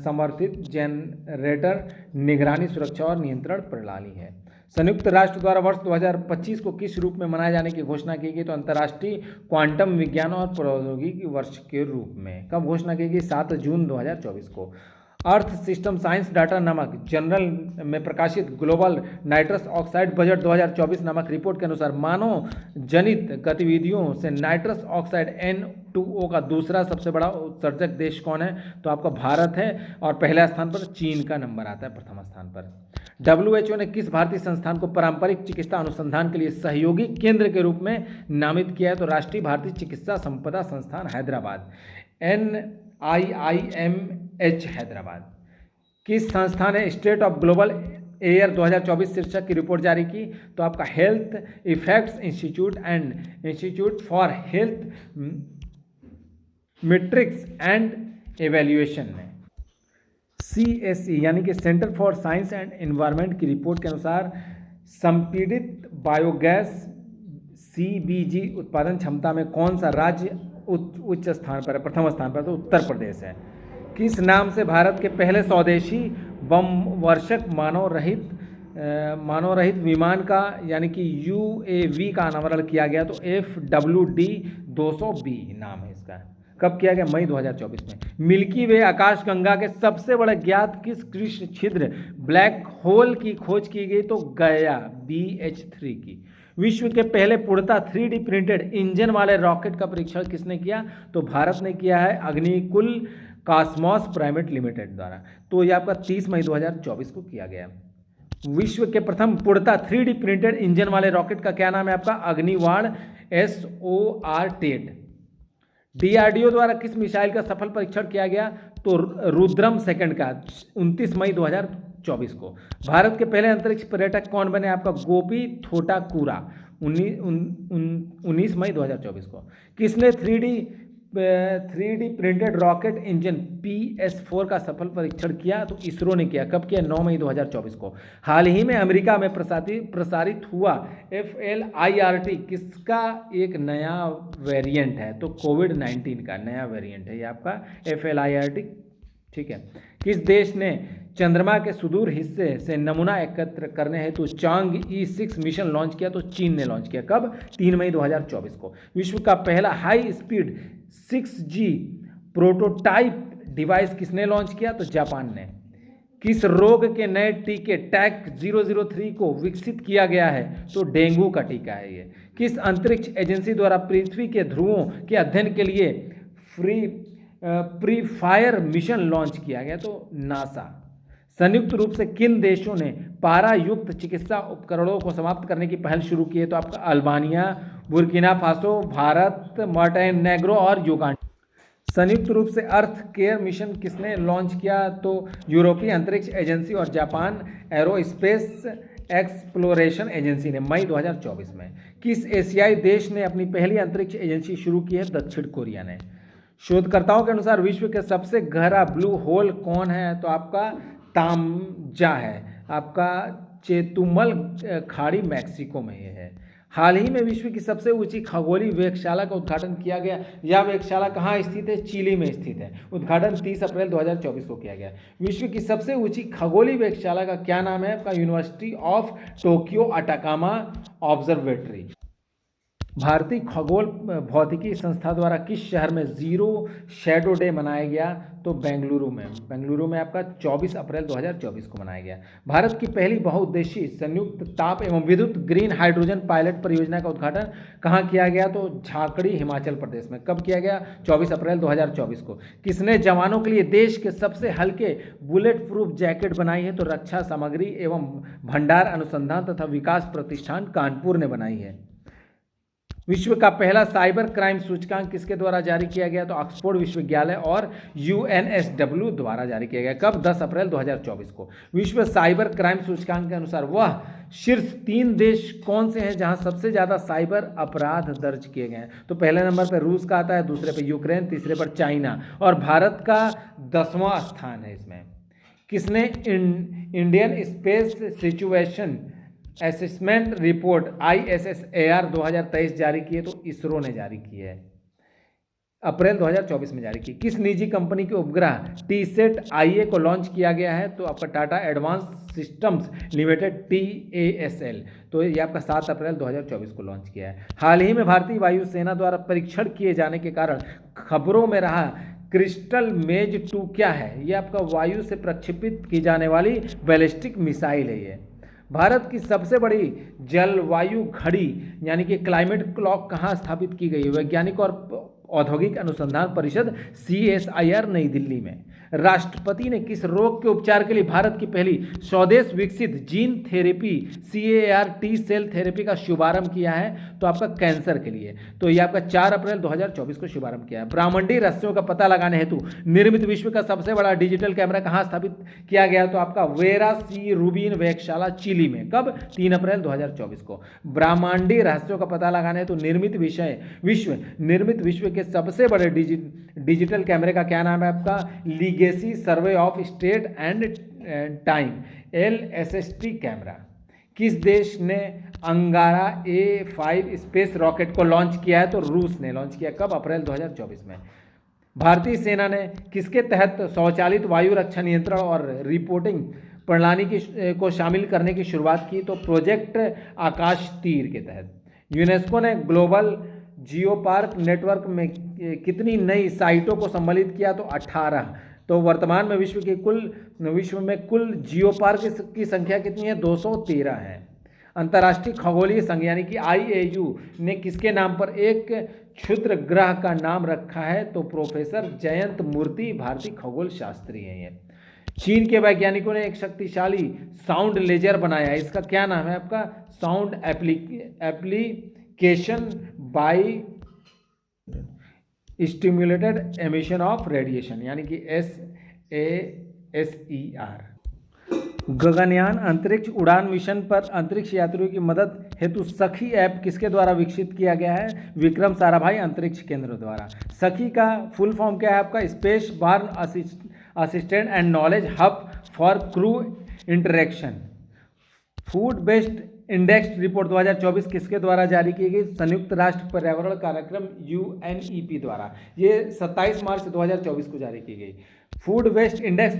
समर्थित जनरेटर निगरानी, सुरक्षा और नियंत्रण प्रणाली है। संयुक्त राष्ट्र द्वारा वर्ष 2025 को किस रूप में मनाए जाने की घोषणा की गई? तो अंतर्राष्ट्रीय क्वांटम विज्ञान और प्रौद्योगिकी वर्ष के रूप में। कब घोषणा की गई? 7 जून 2024 को। अर्थ सिस्टम साइंस डाटा नामक जर्नल में प्रकाशित ग्लोबल नाइट्रस ऑक्साइड बजट 2024 नामक रिपोर्ट के अनुसार मानव जनित गतिविधियों से नाइट्रस ऑक्साइड N2O का दूसरा सबसे बड़ा उत्सर्जक देश कौन है? तो आपका भारत है, और पहले स्थान पर चीन का नंबर आता है प्रथम स्थान पर। WHO ने किस भारतीय संस्थान को पारंपरिक चिकित्सा अनुसंधान के लिए सहयोगी केंद्र के रूप में नामित किया है? तो राष्ट्रीय भारतीय चिकित्सा संपदा संस्थान हैदराबाद, NIIMH हैदराबाद। किस संस्था ने स्टेट ऑफ ग्लोबल एयर 2024 शीर्षक की रिपोर्ट जारी की? तो आपका health effects institute and institute for health matrix and evaluation ने CSE यानी कि centre for science and environment की रिपोर्ट के अनुसार संपीड़ित बायोगैस CBG उत्पादन क्षमता में कौन सा राज्य उच्च स्थान पर है? प्रथम स्थान पर तो उत्तर प्रदेश है। किस नाम से भारत के पहले स्वदेशी बम वर्षक मानव रहित विमान का यानी कि UAV का अनावरण किया गया? तो FWD-200B नाम है इसका। कब किया गया? मई 2024 में। मिल्की वे आकाशगंगा के सबसे बड़े ज्ञात किस कृष्ण छिद्र ब्लैक होल की खोज की गई? तो गया BH3 की। विश्व के पहले पूर्णतः 3D प्रिंटेड इंजन वाले रॉकेट का परीक्षण किसने किया? तो भारत ने किया है, अग्निकुल कॉस्मोस प्राइवेट लिमिटेड द्वारा। तो ये आपका 30 मई 2024 को किया गया। विश्व के प्रथम पूर्णतः 3D प्रिंटेड इंजन वाले रॉकेट का क्या नाम है? आपका अग्निवाण SOR-10। DRDO द्वारा किस मिसाइल का सफल परीक्षण किया गया? तो रुद्रम सेकंड का 29 मई 2024 को। भारत के पहले अंतरिक्ष पर्यटक कौन बने? आपका गोपी थोटाकुरा 19 मई 2024 को। किसने 3D printed rocket engine PS4 का सफल परीक्षण किया? तो इसरो ने किया। कब किया? 9 मई 2024 को। हाल ही में अमेरिका में प्रसारित हुआ FLIRT किसका एक नया वेरिएंट है? तो कोविड-19 का नया वेरिएंट है ये आपका FLIRT, ठीक है। किस देश ने चंद्रमा के सुदूर हिस्से से नमूना एकत्र करने हेतु चांग-E 6 मिशन लॉन्च किया? तो चीन ने लॉन्च किया। कब? 3 मई 2024 को। विश्व का पहला high speed 6G prototype device किसने लॉन्च किया? तो जापान ने। किस रोग के नए टीके टैक 003 को विकसित किया गया है? तो डेंगू का टीका है ये। किस अंतरिक्ष एजेंसी द्वारा पृथ्वी के ध्रुवों के अध्ययन के लिए प्री फायर मिशन लॉन्च किया गया? तो नासा। संयुक्त रूप से किन देशों ने पारा युक्त चिकित्सा उपकरणों को समाप्त करने की पहल शुरू की है? तो आपका Albania, Burkina Faso, Bharat, Montenegro और युगांडा। संयुक्त रूप से अर्थ केयर मिशन किसने लॉन्च किया? तो यूरोपीय अंतरिक्ष एजेंसी और जापान एरोस्पेस एक्सप्लोरेशन एजेंसी ने मई 2024 में। किस एशियाई देश ने अपनी पहली अंतरिक्ष एजेंसी शुरू की है? दक्षिण कोरिया ने। शोधकर्ताओं के अनुसार विश्व के सबसे गहरा ब्लू होल कौन है? तो आपका तामजा है, आपका चेतुमल खाड़ी मैक्सिको में ये है। हाल ही में विश्व की सबसे ऊंची खगोलीय वेधशाला का उद्घाटन किया गया। यह वेधशाला कहाँ स्थित है? चिली में स्थित है। उद्घाटन 30 अप्रैल 2024 को किया गया। विश्व की सबसे ऊंची खगोलीय वेधशाला का क्या नाम है? आपका university of Tokyo Atacama observatory. भारतीय खगोल भौतिकी संस्था द्वारा किस शहर में जीरो शैडो डे मनाया गया? तो बेंगलुरु में आपका 24 अप्रैल 2024 को मनाया गया। भारत की पहली बहुउद्देशीय संयुक्त ताप एवं विद्युत ग्रीन हाइड्रोजन पायलट परियोजना का उद्घाटन कहाँ किया गया? तो झाकड़ी हिमाचल प्रदेश में। कब किया गया? 24 अप्रैल 2024 को। किसने जवानों के लिए देश के सबसे हल्के बुलेट प्रूफ जैकेट बनाई है? तो रक्षा सामग्री एवं भंडार अनुसंधान तथा विकास प्रतिष्ठान कानपुर ने बनाई है। विश्व का पहला साइबर क्राइम सूचकांक किसके द्वारा जारी किया गया? तो ऑक्सफोर्ड विश्वविद्यालय और UNSW द्वारा जारी किया गया। कब? 10 अप्रैल 2024 को। विश्व साइबर क्राइम सूचकांक के अनुसार वह शीर्ष 3 देश कौन से हैं जहां सबसे ज़्यादा साइबर अपराध दर्ज किए गए हैं? तो पहले नंबर पर रूस का आता है, दूसरे पर यूक्रेन, तीसरे पर चाइना और भारत का 10वां स्थान है इसमें। किसने Indian space situation assessment report ISSAR 2023 जारी की है? तो इसरो ने जारी की है, अप्रैल 2024 में जारी की। किस निजी कंपनी के उपग्रह TSAT IA को लॉन्च किया गया है? तो आपका Tata advance systems limited TASL। तो ये आपका 7 अप्रैल 2024 को लॉन्च किया है। हाल ही में भारतीय वायुसेना द्वारा परीक्षण किए जाने के कारण खबरों में रहा क्रिस्टल मेज 2 क्या है? ये आपका वायु से प्रक्षेपित की जाने वाली बैलिस्टिक मिसाइल है। ये भारत की सबसे बड़ी जलवायु घड़ी यानी कि क्लाइमेट क्लॉक कहाँ स्थापित की गई है? वैज्ञानिक और औद्योगिक अनुसंधान परिषद CSIR नई दिल्ली में। राष्ट्रपति ने किस रोग के उपचार के लिए भारत की पहली स्वदेश विकसित gene therapy CAR-T cell therapy का शुभारंभ किया है? तो आपका कैंसर के लिए। तो ये आपका 4 अप्रैल 2024 को शुभारंभ किया है। ब्रह्मांडीय रहस्यों का पता लगाने हेतु निर्मित विश्व का सबसे बड़ा डिजिटल कैमरा कहाँ स्थापित किया गया? तो आपका वेरा सी रूबिन वेधशाला चिली में। कब? 3 अप्रैल 2024 को। ब्रह्मांडीय रहस्यों का पता लगाने हेतु निर्मित विश्व के सबसे बड़े डिजिटल कैमरे का क्या नाम है? आपका legacy survey of state and time LSST camera. किस देश ने अंगारा A5 स्पेस रॉकेट को लॉन्च किया है? तो रूस ने लॉन्च किया। कब? अप्रैल 2024 में। भारतीय सेना ने किसके तहत स्वचालित वायु रक्षा नियंत्रण और रिपोर्टिंग प्रणाली को शामिल करने की शुरुआत की? तो प्रोजेक्ट आकाश तीर के तहत। यूनेस्को ने ग्लोबल जियो पार्क नेटवर्क में कितनी नई साइटों को सम्मिलित किया? तो 18। तो वर्तमान में विश्व में कुल जियो पार्क की संख्या कितनी है? 213 है। अंतर्राष्ट्रीय खगोलीय संघ यानी कि IAU ने किसके नाम पर एक क्षुद्र ग्रह का नाम रखा है? तो प्रोफेसर जयंत मूर्ति भारतीय खगोल शास्त्री हैं ये। चीन के वैज्ञानिकों ने एक शक्तिशाली साउंड लेजर बनाया है। इसका क्या नाम है? आपका sound application by stimulated emission of radiation यानी कि SASER। गगनयान अंतरिक्ष उड़ान मिशन पर अंतरिक्ष यात्रियों की मदद हेतु सखी ऐप किसके द्वारा विकसित किया गया है? विक्रम साराभाई अंतरिक्ष केंद्र द्वारा। सखी का फुल फॉर्म क्या है? आपका space born assistant and knowledge hub for crew interaction. Food based index report 2024 किसके द्वारा जारी की गई? संयुक्त राष्ट्र पर्यावरण कार्यक्रम UNEP द्वारा। ये 27 मार्च 2024 को जारी की गई। फूड वेस्ट इंडेक्स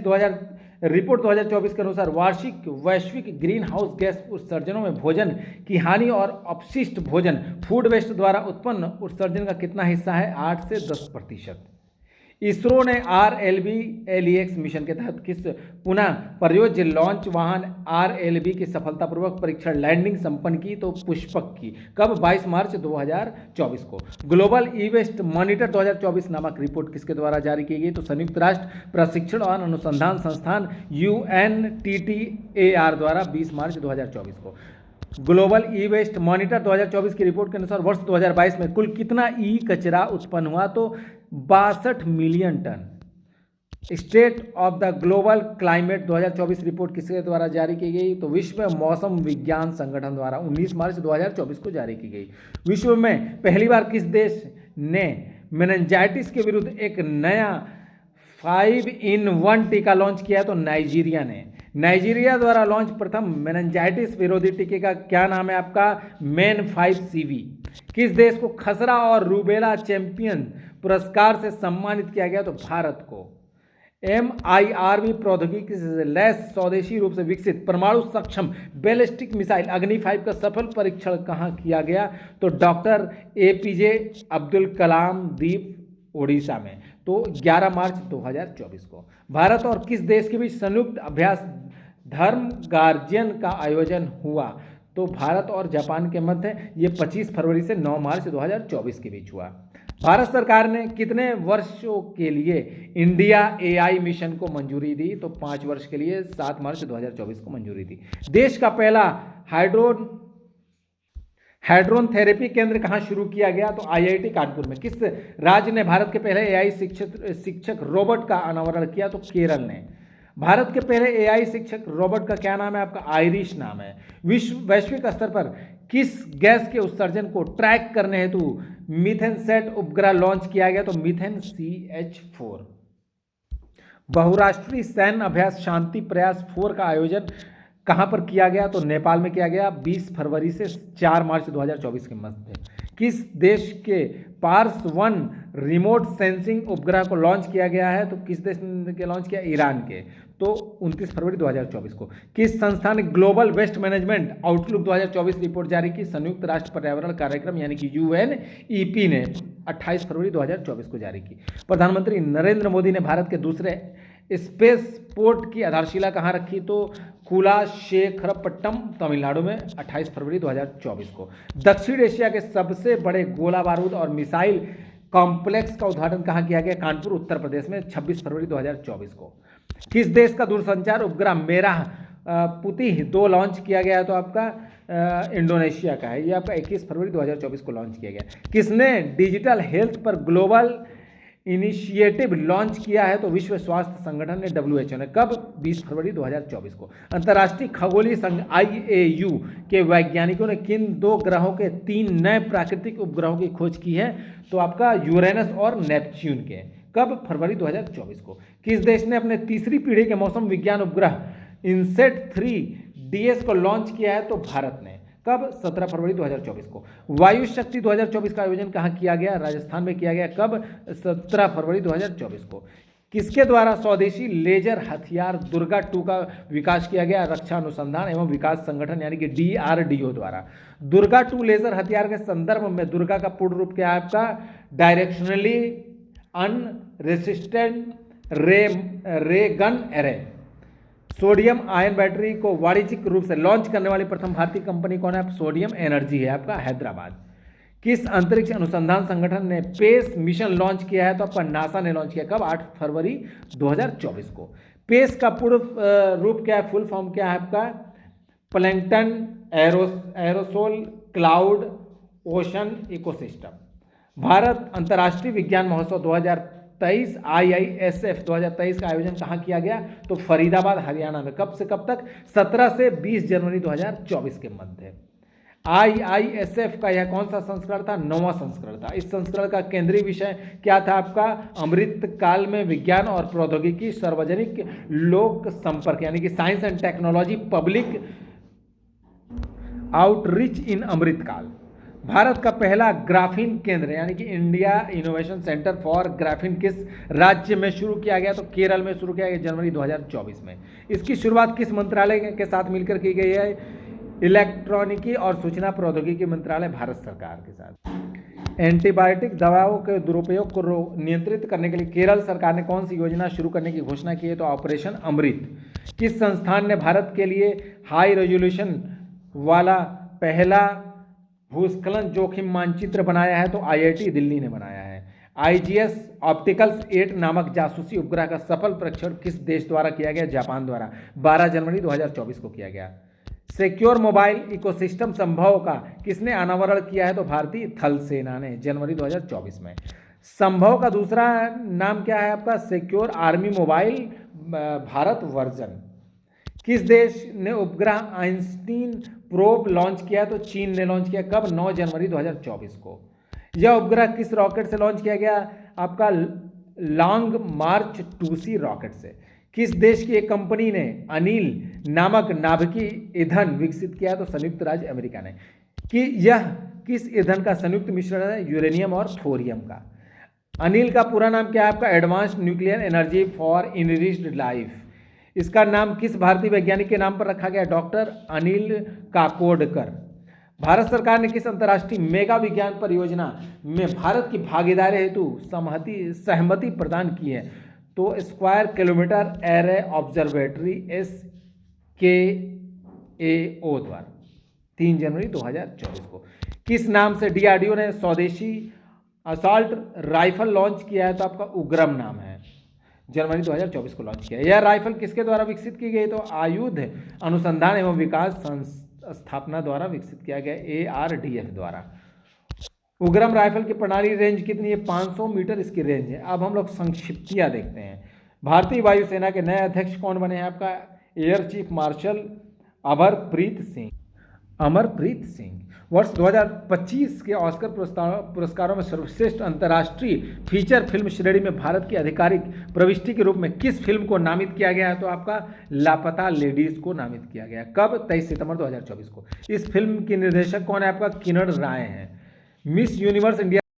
रिपोर्ट 2024 के अनुसार वार्षिक वैश्विक ग्रीन हाउस गैस उत्सर्जनों में भोजन की हानि और अपशिष्ट भोजन फूड वेस्ट द्वारा उत्पन्न उत्सर्जन का कितना हिस्सा है? 8 से 10%। इसरो ने RLB-LEX मिशन के तहत किस पुनः प्रयोज्य लॉन्च वाहन RLB की सफलतापूर्वक परीक्षण लैंडिंग संपन्न की? तो पुष्पक की। कब? 22 मार्च 2024 को। ग्लोबल ई वेस्ट मॉनिटर 2024 नामक रिपोर्ट किसके द्वारा जारी की गई? तो संयुक्त राष्ट्र प्रशिक्षण और अनुसंधान संस्थान UNTTAR द्वारा 20 मार्च 2024 को। ग्लोबल ई वेस्ट मॉनिटर 2024 की रिपोर्ट के अनुसार वर्ष 2022 में कुल कितना ई कचरा उत्पन्न हुआ? तो 62 million ton. State of the global climate 2024 report किसके द्वारा जारी की गई? तो विश्व मौसम विज्ञान संगठन द्वारा 19 मार्च 2024 को जारी की गई। विश्व में पहली बार किस देश ने मेनिंजाइटिस के विरुद्ध एक नया 5-in-1 टीका लॉन्च किया? तो नाइजीरिया ने। नाइजीरिया द्वारा लॉन्च प्रथम मेनिंजाइटिस विरोधी टीके का क्या नाम है? आपका MEN5CV। किस देश को खसरा और रूबेला चैंपियन पुरस्कार से सम्मानित किया गया? तो भारत को। MIRV प्रौद्योगिकी से लैस स्वदेशी रूप से विकसित परमाणु सक्षम बैलिस्टिक मिसाइल अग्नि 5 का सफल परीक्षण कहाँ किया गया? तो डॉक्टर APJ अब्दुल कलाम द्वीप ओडिशा में। तो 11 मार्च 2024 को। भारत और किस देश के बीच संयुक्त अभ्यास धर्म गार्जियन का आयोजन हुआ? तो भारत और जापान के मध्य ये 25 फरवरी से 9 मार्च 2024 के बीच हुआ। भारत सरकार ने कितने वर्षों के लिए इंडिया AI मिशन को मंजूरी दी? तो 5 वर्ष के लिए 7 मार्च 2024 को मंजूरी दी। देश का पहला हाइड्रोन थेरेपी केंद्र कहाँ शुरू किया गया? तो IIT कानपुर में। किस राज्य ने भारत के पहले AI शिक्षक रोबोट का अनावरण किया? तो केरल ने। भारत के पहले AI शिक्षक रोबोट का क्या नाम है? आपका आइरिश नाम है। वैश्विक स्तर पर किस गैस के उत्सर्जन को ट्रैक करने हेतु मीथेनसेट उपग्रह लॉन्च किया गया? तो मीथेन CH4। बहुराष्ट्रीय सैन्य अभ्यास शांति प्रयास 4 का आयोजन कहाँ पर किया गया? तो नेपाल में किया गया 20 फरवरी से 4 मार्च 2024 के मध्य। किस देश के पार्स 1 रिमोट सेंसिंग उपग्रह को लॉन्च किया गया है? तो किस देश ने लॉन्च किया? ईरान के। तो 29 फरवरी 2024 को। किस संस्था ने global waste management outlook 2024 report जारी की? संयुक्त राष्ट्र पर्यावरण कार्यक्रम यानी कि UNEP ने 28 फरवरी 2024 को जारी की। प्रधानमंत्री नरेंद्र मोदी ने भारत के दूसरे स्पेस पोर्ट की आधारशिला कहाँ रखी? तो कुलाशेखरपट्टनम तमिलनाडु में 28 फरवरी 2024 को। दक्षिण एशिया के सबसे बड़े गोला बारूद और मिसाइल कॉम्प्लेक्स का उद्घाटन कहाँ किया गया? कानपुर उत्तर प्रदेश में 26 फरवरी 2024 को। किस देश का दूरसंचार उपग्रह मेराह पुती 2 लॉन्च किया गया? तो आपका इंडोनेशिया का है। ये आपका 21 फरवरी 2024 को लॉन्च किया गया। किसने डिजिटल हेल्थ पर ग्लोबल इनिशिएटिव लॉन्च किया है? तो विश्व स्वास्थ्य संगठन ने WHO ने। कब? 20 फरवरी 2024 को। अंतर्राष्ट्रीय खगोलीय संघ IAU के वैज्ञानिकों ने किन 2 ग्रहों के 3 नए प्राकृतिक उपग्रहों की खोज की है? तो आपका यूरेनस और नेपच्यून के। कब? फरवरी 2024 को। किस देश ने अपने तीसरी पीढ़ी के मौसम विज्ञान उपग्रह INSET 3DS को लॉन्च किया है? तो भारत ने। कब? 17 फरवरी 2024 को। वायु शक्ति 2024 का आयोजन कहाँ किया गया? राजस्थान में किया गया। कब? 17 फरवरी 2024 को। किसके द्वारा स्वदेशी लेजर हथियार दुर्गा 2 का विकास किया गया? रक्षा अनुसंधान एवं विकास संगठन यानी कि DRDO द्वारा। दुर्गा 2 लेजर हथियार के संदर्भ में दुर्गा का पूर्ण रूप क्या है आपका? डायरेक्शनली अनरेसिस्टेंट रे gun array. Sodium ion battery को वाणिज्यिक रूप से लॉन्च करने वाली प्रथम भारतीय कंपनी कौन है? सोडियम एनर्जी है आपका, हैदराबाद। किस अंतरिक्ष अनुसंधान संगठन ने पेस मिशन लॉन्च किया है? तो आपका नासा ने लॉन्च किया। कब? 8 फरवरी 2024 को। पेस का पूर्ण रूप क्या है? फुल फॉर्म क्या है आपका? Plankton aerosol cloud ocean ecosystem. Bharat अंतर्राष्ट्रीय विज्ञान महोत्सव 2023 IISF 2023 का आयोजन कहाँ किया गया? तो फरीदाबाद हरियाणा में। कब से कब तक? 17 से 20 जनवरी 2024 के मध्य। IISF का यह कौन सा संस्करण था? 9वां संस्करण था। इस संस्करण का केंद्रीय विषय क्या था आपका? अमृत काल में विज्ञान और प्रौद्योगिकी सार्वजनिक लोक संपर्क यानी कि science and technology public outreach in Amrit Kaal. भारत का पहला ग्राफीन केंद्र यानी कि India innovation centre for graphene किस राज्य में शुरू किया गया? तो केरल में शुरू किया गया जनवरी 2024 में। इसकी शुरुआत किस मंत्रालय के साथ मिलकर की गई है? इलेक्ट्रॉनिकी और सूचना प्रौद्योगिकी मंत्रालय, भारत सरकार के साथ। एंटीबायोटिक दवाओं के दुरुपयोग को नियंत्रित करने के लिए केरल सरकार ने कौन सी योजना शुरू करने की घोषणा की है? तो ऑपरेशन अमृत। किस संस्थान ने भारत के लिए हाई रेजोल्यूशन वाला पहला भूस्खलन जोखिम मानचित्र बनाया है? तो IIT दिल्ली ने बनाया है। IGS ऑप्टिकल्स 8 नामक जासूसी उपग्रह का सफल परीक्षण किस देश द्वारा किया गया? जापान द्वारा। 12 जनवरी 2024 को किया गया। सिक्योर मोबाइल इकोसिस्टम संभव का किसने अनावरण किया है? तो भारतीय थल सेना ने, जनवरी 2024 में। संभव का दूसरा नाम क्या है आपका? Secure army mobile Bharat version. किस देश ने उपग्रह आइंस्टीन प्रोब लॉन्च किया? तो चीन ने लॉन्च किया। कब? 9 जनवरी 2024 को। यह उपग्रह किस रॉकेट से लॉन्च किया गया? आपका लॉन्ग मार्च 2C रॉकेट से। किस देश की एक कंपनी ने अनिल नामक नाभिकीय ईंधन विकसित किया? तो संयुक्त राज्य अमेरिका ने। कि यह किस ईंधन का संयुक्त मिश्रण है? यूरेनियम और थोरियम का। अनिल का पूरा नाम क्या है आपका? Advanced nuclear energy for enriched life. इसका नाम किस भारतीय वैज्ञानिक के नाम पर रखा गया? डॉक्टर अनिल काकोडकर। भारत सरकार ने किस अंतर्राष्ट्रीय मेगा विज्ञान परियोजना में भारत की भागीदारी हेतु सहमति प्रदान की है? तो square kilometre array observatory SKAO द्वारा, 3 जनवरी 2024 को। किस नाम से DRDO ने स्वदेशी असॉल्ट राइफल लॉन्च किया है? तो आपका उग्रम नाम है, जनवरी 2024 को लॉन्च किया। यह राइफल किसके द्वारा विकसित की गई? तो आयुध अनुसंधान एवं विकास स्थापना द्वारा विकसित किया गया, ARDF द्वारा। उग्रम राइफल की प्रणाली रेंज कितनी है? 500 मीटर इसकी रेंज है। अब हम लोग संक्षिप्तियां देखते हैं। भारतीय वायुसेना के नए अध्यक्ष कौन बने हैं? आपका air chief marshal Amarpreet Singh. वर्ष 2025 के ऑस्कर पुरस्कारों में सर्वश्रेष्ठ अंतर्राष्ट्रीय फीचर फिल्म श्रेणी में भारत की आधिकारिक प्रविष्टि के रूप में किस फिल्म को नामित किया गया है? तो आपका लापता लेडीज को नामित किया गया। कब? 23 सितंबर 2024 को। इस फिल्म की निर्देशक कौन है? आपका किरण राय है। Miss universe India